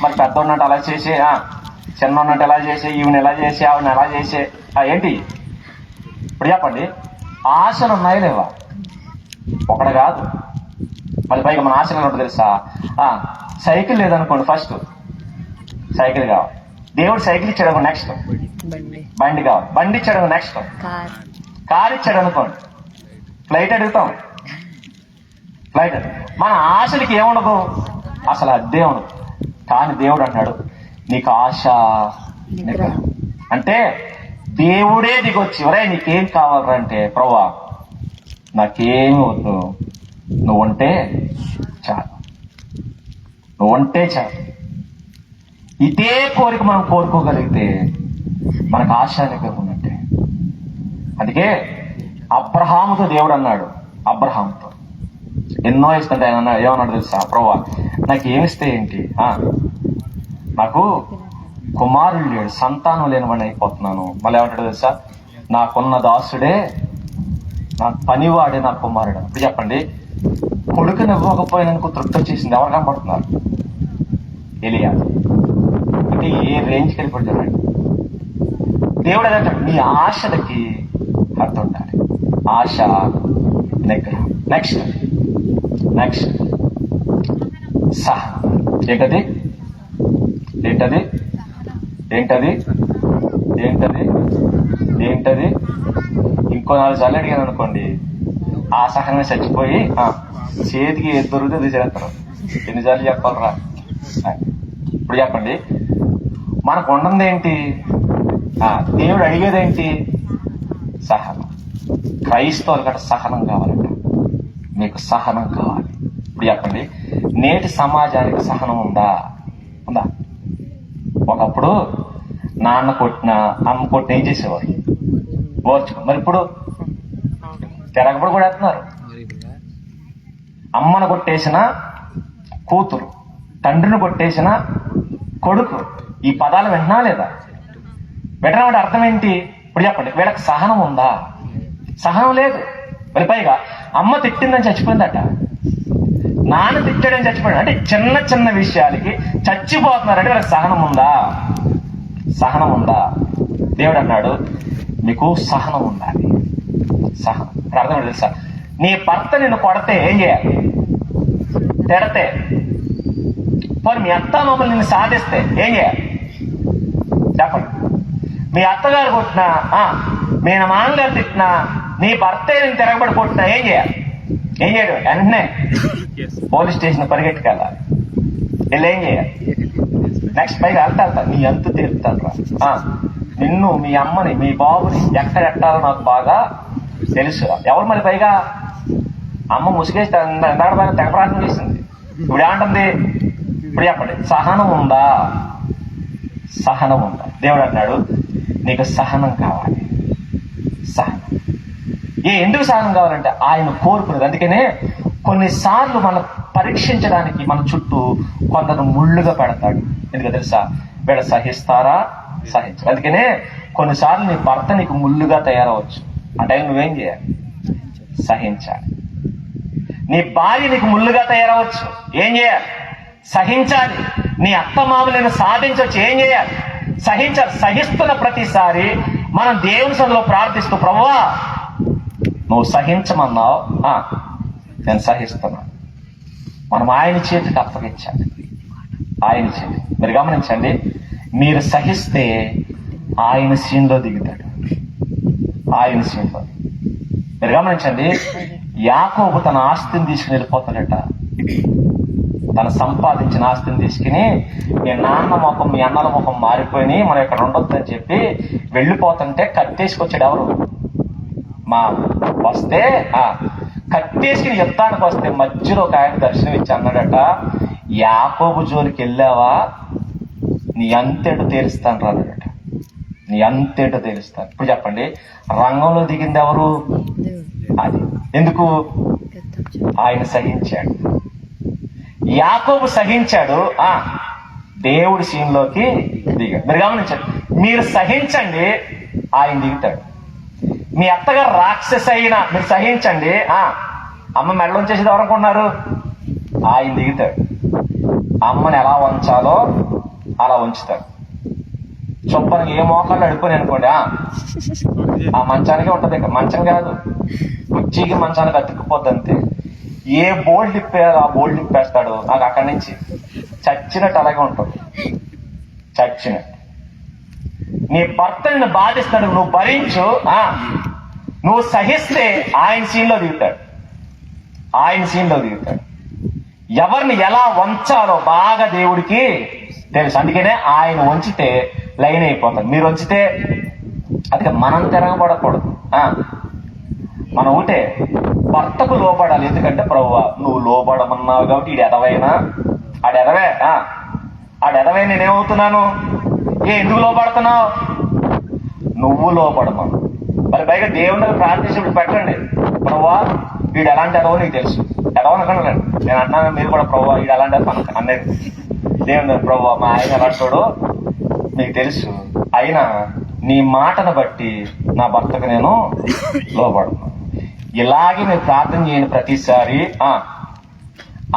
మరి పెద్ద ఉన్నట్టు అలా చేసి, చిన్న ఉన్నట్టు ఎలా చేసి, ఈవిని ఎలా చేసి, ఆవిడని ఎలా చేసి, ఏంటి? ఇప్పుడు చెప్పండి, ఆశలు ఉన్నాయి లేవా? ఒకటి కాదు. మళ్ళీ పైగా మన ఆశలు ఉన్నట్టు తెలుసా? సైకిల్ లేదనుకోండి, ఫస్ట్ సైకిల్ కావాలి. దేవుడు సైకిల్ ఇచ్చాడు, నెక్స్ట్ బండి కావాలి. బండి ఇచ్చాడు, నెక్స్ట్ కార్ ఇచ్చాడు అనుకోండి, ఫ్లైట్ అడుగుతాం. ఫ్లైట్. మన ఆశలకి ఏముండదు, అసలు అద్దే ఉండదు. కానీ దేవుడు అంటాడు, నీకు ఆశ నిగ్రహం. అంటే దేవుడే దిగొచ్చి, ఒరే నీకేం కావాలంటే, ప్రభువా నాకేమి వద్దు, నువ్వుంటే చాలు, నువ్వుంటే చాలు. ఇదే కోరిక మనం కోరుకోగలిగితే మనకు ఆశ నిగ్రహం ఉన్నట్టే. అందుకే అబ్రహాముతో దేవుడు అన్నాడు, అబ్రహాముతో ఎన్నో ఇస్తుంటే ఆయన ఏమన్నాడు తెలుసా? ప్రభువా నాకు ఏమిస్తే ఏంటి, నాకు కుమారుడు లేడు, సంతానం లేనివాడిని అయిపోతున్నాను. మళ్ళీ ఏమంటాడు తెలుసా? నాకున్న దాసుడే, నా పనివాడే నా కుమారుడు. ఇప్పుడు చెప్పండి, కొడుకుని ఇవ్వకపోయినందుకు తృప్తి వచ్చేసింది. ఎవరు కనపడుతున్నారు? ఎలియా. అంటే ఏ రేంజ్కి వెళ్ళిపోతాడు దేవుడు. అదంటాడు, నీ ఆశలకి అర్థం ఉండాలి. ఆశ నిగ్రహం. నెక్స్ట్ సహనం. ఏంటది? ఇంకో 4 సార్లు అడిగాను అనుకోండి, ఆ సహనమే చచ్చిపోయి చేతికి ఏది దొరికితే అది చేస్తారు. ఎన్నిసార్లు చెప్పాలరా? ఇప్పుడు చెప్పండి, మనకు ఉన్నది ఏంటి? దేవుడు అడిగేదేంటి? సహనం. క్రైస్తవులు గట్రా సహనం కావాలంట. మీకు సహనం కావాలి. ఇప్పుడు చెప్పండి, నేటి సమాజానికి సహనం ఉందా? ఒకప్పుడు నాన్న కొట్టిన అమ్మ కొట్టిన ఏం చేసేవారు? ఓర్చుకో. మరి ఇప్పుడు తిరగబడి కూడా వేస్తున్నారు. అమ్మను కొట్టేసిన కూతురు, తండ్రిని కొట్టేసిన కొడుకు, ఈ పదాలు వింటున్నా లేదా? వినడం అంటే అర్థం ఏంటి? ఇప్పుడు చెప్పండి, వీళ్ళకి సహనం ఉందా? సహనం లేదు. మరి పైగా అమ్మ తిట్టిందని చచ్చిపోయిందట, నాన్న తిట్టాడని చచ్చిపోయాడు. అంటే చిన్న చిన్న విషయాలకి చచ్చిపోతున్నారంటే వీళ్ళకి సహనం ఉందా? సహనం ఉందా? దేవుడు అన్నాడు, మీకు సహనం ఉండాలి. సహనం అంటే అర్థం ఏంటి తెలుసా? నీ భర్త నిన్ను కొడితే ఏం చేయాలి? తిడితే, పోనీ మీ అత్త మమ్మల్ని నిన్ను సాధిస్తే ఏం చేయాలి? చెప్పండి. మీ అత్తగారు కొట్టినా, మీ మామగారు తిట్టినా, నీ భర్త నేను తిరగబడి కొట్టినా ఏం చేయాలి? ఏం చేయడం? వెంటనే పోలీస్ స్టేషన్ పరిగెట్టుకెళ్ళాలి. వీళ్ళు ఏం చేయాలి? నెక్స్ట్ పైగా వెళ్తా నీ అంతు తీరుతాను రా, నిన్ను, మీ అమ్మని, మీ బాబుని ఎక్కడ ఎట్టాలో నాకు బాగా తెలుసు. ఎవరు మరి పైగా? అమ్మ ముసుగేసి తెగ ప్రార్థన చేసింది. ఇప్పుడు ఏమంటుంది? ఇప్పుడు చెప్పండి, సహనం ఉందా? సహనం ఉందా? దేవుడు అన్నాడు, నీకు సహనం కావాలి. సహనం. ఎందుకు సహనం కావాలంటే ఆయన కోరుకునేది. అందుకనే కొన్నిసార్లు మనం పరీక్షించడానికి మన చుట్టూ కొందరు ముళ్ళుగా పెడతాడు. ఎందుకు తెలుసా? వీళ్ళు సహిస్తారా, సహించరు. అందుకనే కొన్నిసార్లు నీ భర్త నీకు ముళ్ళుగా తయారవచ్చు. ఆ టైం నువ్వేం చేయాలి? సహించాలి. నీ భార్య నీకు ముళ్ళుగా తయారవచ్చు. ఏం చేయాలి? సహించాలి. నీ అత్త మామలు నేను సాధించవచ్చు. ఏం చేయాలి? సహించాలి. సహిస్తున్న ప్రతిసారి మనం దేవుని సన్నిధిలో ప్రార్థిస్తూ, ప్రభువా నువ్వు సహించమన్నావు, నేను సహిస్తున్నాను. మనం ఆయన చేతికి అప్పగించాలి. ఆయన చేతి. మీరు గమనించండి, మీరు సహిస్తే ఆయన సీన్లో దిగుతాడు. ఆయన సీన్లో. మీరు గమనించండి, యాకోబు తన ఆస్తిని తీసుకుని వెళ్ళిపోతాడట. తను సంపాదించిన ఆస్తిని తీసుకుని, మీ నాన్న ముఖం, మీ అన్నల ముఖం మారిపోయి మనం ఇక్కడ ఉండొద్దని చెప్పి వెళ్ళిపోతుంటే కట్టేసుకొచ్చాడు. ఎవరు? మా వస్తే కట్టేసుకుని యుద్ధానికి వస్తే మధ్యలో ఒక ఆయన దర్శనం ఇచ్చి అన్నాడట, యాకోబు జోలికి వెళ్ళావా, నీ అంతేటో తేలుస్తాను రా అన్నాడట. నీ అంతేటో తేలుస్తాను. ఇప్పుడు చెప్పండి, రంగంలో దిగింది ఎవరు? అది. ఎందుకు? ఆయన సహించాడు. యాకోబు సహించాడు, దేవుడి సీన్లోకి దిగాడు. మీరు గమనించండి, మీరు సహించండి, ఆయన దిగుతాడు. మీ అత్తగారు రాక్షసి అయినా మీరు సహించండి, అమ్మ మెడలోంచి చేసేది ఎవరనుకున్నారు? ఆయన దిగుతాడు. అమ్మని ఎలా ఉంచాలో అలా ఉంచుతాడు. చొప్పనికి ఏ మోకాళ్ళు అడుపుని అనుకోండి, ఆ మంచానికే ఉంటది. మంచం కాదు, కుర్చీకి మంచానికి అతుక్కుపోద్ది అంతే. ఏ బోల్డ్ తిప్పారో ఆ బోల్డ్ తిప్పేస్తాడు. నాకు అక్కడి నుంచి చచ్చినట్టు అలాగే ఉంటుంది. చచ్చినట్టు. నీ భర్త నిన్ను బాధిస్తాడు, నువ్వు భరించు, నువ్వు సహిస్తే ఆయన సీన్లో దిగుతాడు. ఆయన సీన్లో దిగుతాడు. ఎవరిని ఎలా వంచాలో బాగా దేవుడికి తెలుసు. అందుకనే ఆయన వంచితే లైన్ అయిపోతాడు. మీరు వంచితే అది మనం తిరగబడకూడదు. మనం ఒకటే భర్తకు లోబడాలి. ఎందుకంటే ప్రభువా నువ్వు లోబడమన్నావు కాబట్టి ఈడు ఎదవైనా ఆడెదవే, ఆడెదవై నేనేమవుతున్నాను? ఎందుకు లోపడుతున్నావు? నువ్వు లోపడమను. మరి పైగా దేవుని ప్రార్థించినప్పుడు పెట్టండి, ప్రభువా వీడు ఎలాంటి ఎదవో నీకు తెలుసు. ఎదవనకండి, నేను అన్నాను మీరు కూడా ప్రభువా వీడు ఎలాంటి అనేది. దేవుని ప్రభువా మా ఆయన ఎలాంటోడో నీకు తెలుసు, అయినా నీ మాటను బట్టి నా భర్తకు నేను లోపడను. ఇలాగే మీరు ప్రార్థన చేయని ప్రతిసారి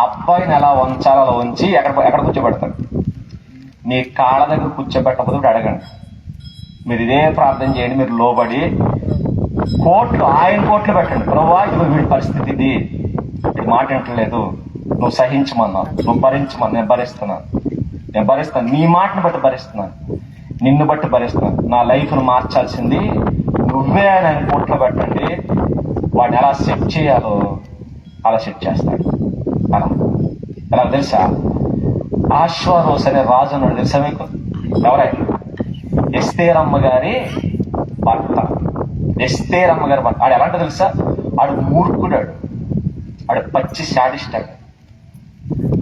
అబ్బాయిని ఎలా వంచాలో అలా వంచి ఎక్కడ కూర్చోబెడతాడు? మీ కాళ్ళ దగ్గర కూర్చోబెట్టకపోతే అడగండి. మీరు ఇదే ప్రార్థన చేయండి. మీరు లోబడి ఆయన కోట్లు పెట్టండి. ప్రభువా ఇది వీడి పరిస్థితి, ఇది ఇప్పుడు మాట వింటలేదు, నువ్వు సహించమన్నావు, నువ్వు భరించమన్నా, నేను భరిస్తాను. నీ మాటను బట్టి భరిస్తున్నాను, నిన్ను బట్టి భరిస్తున్నాను. నా లైఫ్ను మార్చాల్సింది నువ్వే ఆయన కోట్లో పెట్టండి. వాడిని ఎలా సెట్ చేయాలో అలా సెట్ చేస్తాడు. ఎలా తెలుసా? ఆశ్వారోస్ అనే రాజు ఉన్నాడు, తెలుసా మీకు? ఎవరైనా ఎస్తేరమ్మ గారి భర్త. ఎస్తేరమ్మ గారి భర్త. ఆడు ఎలాంటో తెలుసా? ఆడు మూర్ఖుడాడు, ఆడు పచ్చి శాడిస్ట్. ఆడు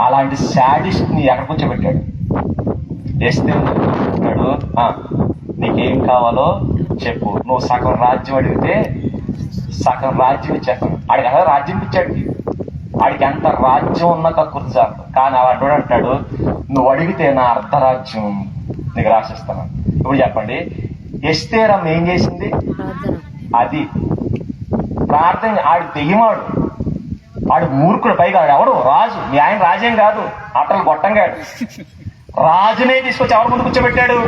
అలాంటి శాడిస్ట్ ని ఎక్కడ కూర్చోబెట్టాడు? ఎస్తేరు నీకేం కావాలో చెప్పు, నువ్వు సగం రాజ్యం అడిగితే సగం రాజ్యం ఇచ్చేస్తాను. ఆడికి అలా రాజ్యం ఇచ్చాడు. ఆడికి ఎంత రాజ్యం ఉన్నా కక్కుర్తి చాలు. కానీ అలాంటి అంటాడు, నువ్వు అడిగితే నా అర్ధరాజ్యం నీకు రాసిస్తాను. ఇప్పుడు చెప్పండి, ఎస్తేరమ్మ ఏం చేసింది? అది ప్రార్థన. ఆడు దెయ్యమాడు, ఆడు మూర్ఖుడు. పైగా ఆడు ఎవడు? రాజు. మీ ఆయన రాజేం కాదు, అట్టలు గొట్టంగాడు. రాజునే తీసుకొచ్చి ఎవరి ముందు కూర్చోబెట్టాడు?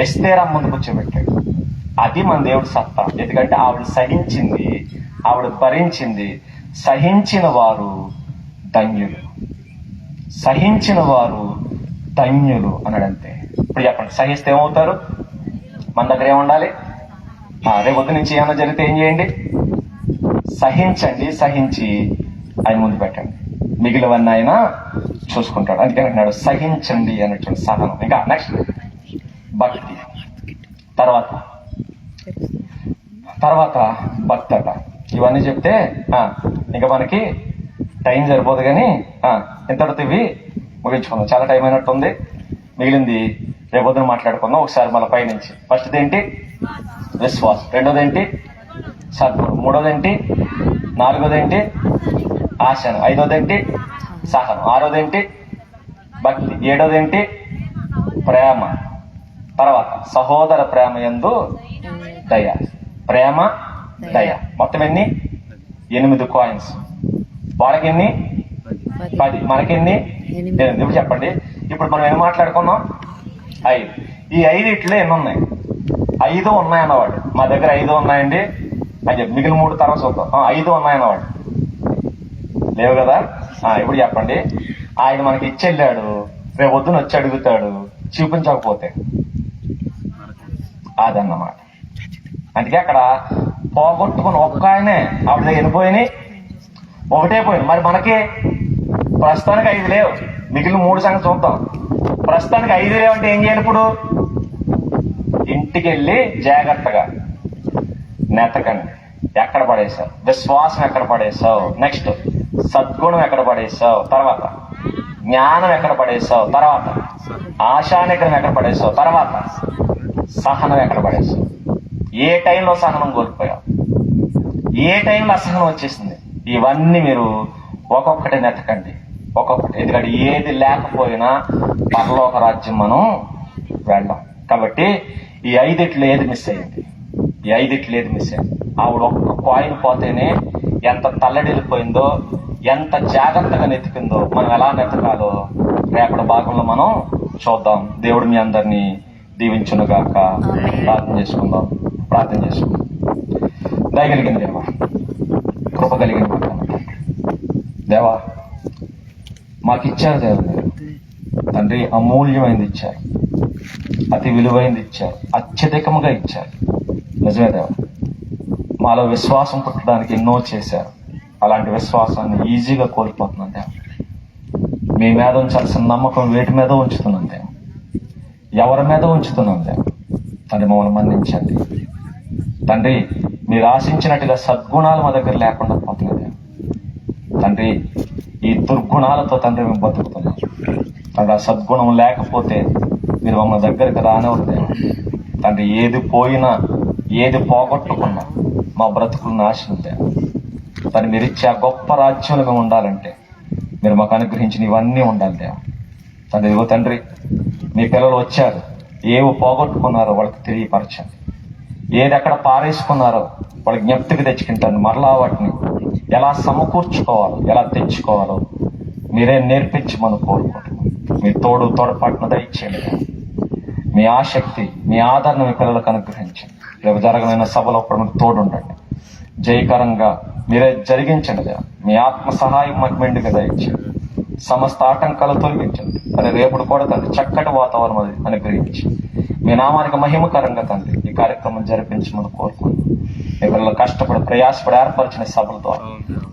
ఎస్తేరమ్మ ముందు కూర్చోబెట్టాడు. అది మన దేవుడి సత్తా. ఎందుకంటే ఆవిడ సహించింది, ఆవిడ భరించింది. సహించిన వారు ధన్యులు, సహించిన వారు ధన్యులు అన్నాడంతే. ఇప్పుడు చెప్పండి, సహిస్తే ఏమవుతారు? మన దగ్గర ఏముండాలి? రేపు పొద్దు నుంచి ఏమైనా జరిగితే ఏం చేయండి? సహించండి. సహించి ఆయన ముందు పెట్టండి, మిగిలివన్నీ ఆయన చూసుకుంటాడు. అందుకని అంటున్నాడు సహించండి అన్నటువంటి సహనం. ఇంకా నెక్స్ట్ భక్తి, తర్వాత భక్తి అట. ఇవన్నీ చెప్తే ఇంకా మనకి టైం సరిపోదు, కానీ ఇంతటితో ఇవి ముగించుకుందాం. చాలా టైం అయినట్టుంది. మిగిలింది రేపొద్దున మాట్లాడుకుందాం ఒకసారి మళ్ళీ పైనుంచి. ఫస్ట్ ఏంటి? విశ్వాసం. రెండోది ఏంటి? సద్గుణం. మూడోది ఏంటి? నాలుగోది ఏంటి? ఆశను. ఐదోది ఏంటి? సహనం. ఆరోది ఏంటి? భక్తి. ఏడోది ఏంటి? ప్రేమ. తర్వాత సహోదర ప్రేమ యందు దయ. ప్రేమ, దయ. మొత్తం ఎన్ని? 8 కాయిన్స్. వాళ్ళకెన్ని? 10. మనకెన్ని? 8. ఇప్పుడు చెప్పండి, ఇప్పుడు మనం ఏం మాట్లాడుకున్నాం? 5. ఈ 5 ఇట్లే ఎన్ని ఉన్నాయి? 5 ఉన్నాయన్నవాడు. మా దగ్గర 5 ఉన్నాయండి అని చెప్పి మిగిలిన 3 తర్వాత చూద్దాం. 5 ఉన్నాయన్నవాడు లేవు కదా. ఇప్పుడు చెప్పండి, ఆయన మనకి ఇచ్చి వెళ్ళాడు, రేపు పొద్దున వచ్చి అడుగుతాడు, చూపించకపోతే అదన్నమాట. అందుకే అక్కడ పోగొట్టుకుని ఒక్క ఆయనే ఆవిడ దగ్గర ఎన్నిపోయినాయి? ఒకటే పోయింది. మరి మనకి ప్రస్తుతానికి 5 లేవు, మిగిలిన 3 సంగతి చూద్దాం. ప్రస్తుతానికి 5 లేవు అంటే ఏం చేయాలి? ఇప్పుడు ఇంటికి వెళ్ళి జాగ్రత్తగా నెతకండి. ఎక్కడ పడేసావు? విశ్వాసం ఎక్కడ పడేసావు? నెక్స్ట్ సద్గుణం ఎక్కడ పడేసావు? తర్వాత జ్ఞానం ఎక్కడ పడేసావు? తర్వాత ఆశానిగ్రహం ఎక్కడ పడేసావు? తర్వాత సహనం ఎక్కడ పడేసావు? ఏ టైంలో సహనం కోల్పోయావు? ఏ టైంలో అసహనం వచ్చేసింది? ఇవన్నీ మీరు ఒక్కొక్కటి నెతకండి, ఒక్కొక్కటి. ఎందుకంటే ఏది లేకపోయినా పరలోక రాజ్యం మనం వెళ్ళాం. కాబట్టి ఈ 5 ఏది మిస్ అయింది? ఈ 5 ఏది మిస్ అయింది? ఆవిడ ఒక్క కాయిన్ పోతేనే ఎంత తల్లడిల్లిపోయిందో, ఎంత జాగ్రత్తగా నెతికిందో, మనం ఎలా నెతకాలో రేపటి భాగంలో మనం చూద్దాం. దేవుడు మీ అందరినీ దీవించునుగాక. ప్రార్థన చేసుకుందాం. దయగలిగిన దేవా, కృప కలిగిన దేవా, మాకు ఇచ్చారు దేవా మీరు. తండ్రి, అమూల్యమైనది ఇచ్చారు, అతి విలువైనది ఇచ్చారు, అత్యధికముగా ఇచ్చారు. నిజమే దేవా, మాలో విశ్వాసం పుట్టడానికి ఎన్నో చేశారు. అలాంటి విశ్వాసాన్ని ఈజీగా కోల్పోతున్నాం దేవా. మీ మీద ఉంచాల్సిన నమ్మకం వేటి మీద ఉంచుతున్నాం దేవా, ఎవరి మీద ఉంచుతున్నాం దేవా. తండ్రి, మమ్మల్ని మన్నించండి తండ్రి. మీరు ఆశించినట్టుగా సద్గుణాలు మా దగ్గర లేకుండా పోతున్నాయి తండ్రి. ఈ దుర్గుణాలతో తండ్రి మేము బతుకుతున్నాం తండ్రి. ఆ సద్గుణం లేకపోతే మీరు మమ్మల్ని దగ్గరికి రానివ్వరు దేవా. తండ్రి, ఏది పోయినా, ఏది పోగొట్టుకున్నా మా బ్రతుకులు నాశనం దేవా. తండ్రి, మీరు ఇచ్చే ఆ గొప్ప రాజ్యంలో మేము ఉండాలంటే మీరు మాకు అనుగ్రహించిన ఇవన్నీ ఉండాలి దేవా. తండ్రి, ఇదిగో తండ్రి, మీ పిల్లలు వచ్చారు, ఏవో పోగొట్టుకున్నారో వాళ్ళకి తెలియపరచండి. ఏది ఎక్కడ పారేసుకున్నారో వాళ్ళ జ్ఞప్తికి తెచ్చుకుంటాను. మరలా వాటిని ఎలా సమకూర్చుకోవాలో, ఎలా తెచ్చుకోవాలో మీరే నేర్పించి మనం కోరుకుంటున్నాం. మీ తోడపాటును దయచేయండి. మీ ఆసక్తి, మీ ఆదరణ మీ పిల్లలకు అనుగ్రహించండి. రేపు జరగనైన సభలో కూడా మీకు తోడుండండి. జయకరంగా మీరే జరిగించండి. మీ ఆత్మ సహాయం మాకు మెండుగా దయచేయండి. సమస్త ఆటంకాలు తొలగించండి. అది రేపుడు కూడా తండ్రి చక్కటి వాతావరణం అది అనుగ్రహించి మీ నామానికి మహిమకరంగా తండ్రి ఈ కార్యక్రమం జరిపించమని కోరుకుంటున్నాం. మీ పిల్లలు కష్టపడి ప్రయాసపడి ఏర్పరిచిన సభల ద్వారా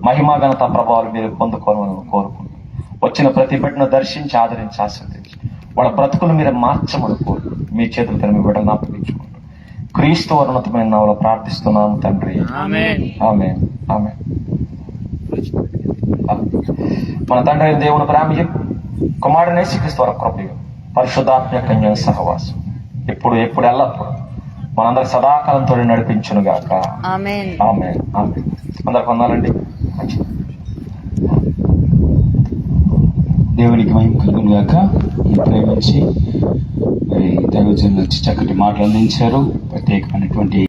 మహిమా ఘనత ప్రభావాలు మీరు పొందుకోవాలని కోరుకుంటున్నాం. వచ్చిన ప్రతి బిడ్డను దర్శించి ఆదరించి ఆస్వాదించి వాళ్ళ బ్రతుకులు మీరు మార్చమనుకో మీ చేతులు తన మీ బిడ్డలను అప్పగించుకుంటూ క్రీస్తు ఉన్నతమైన నామములో ప్రార్థిస్తున్నాము తండ్రి. ఆమేన్. ఆమేన్. ఆమేన్. మన తండ్రి అయిన దేవుని ప్రేమయు కుమారుని యేసుక్రీస్తు వారి కృపయు పరిశుద్ధాత్మ కన్య సహవాసం ఇప్పుడు ఎల్లప్పుడు మనందరికి సదాకాలంతో నడిపించును గాక. ఆమేన్. ఆమేన్. ఆమేన్. అందరికి వందాలండి. మంచిది. దేవునికి మహిమ కలుగును గాక. ప్రేమించి మరి దైవజనులు వచ్చి చక్కటి మాటలు అందించారు. ప్రత్యేకమైనటువంటి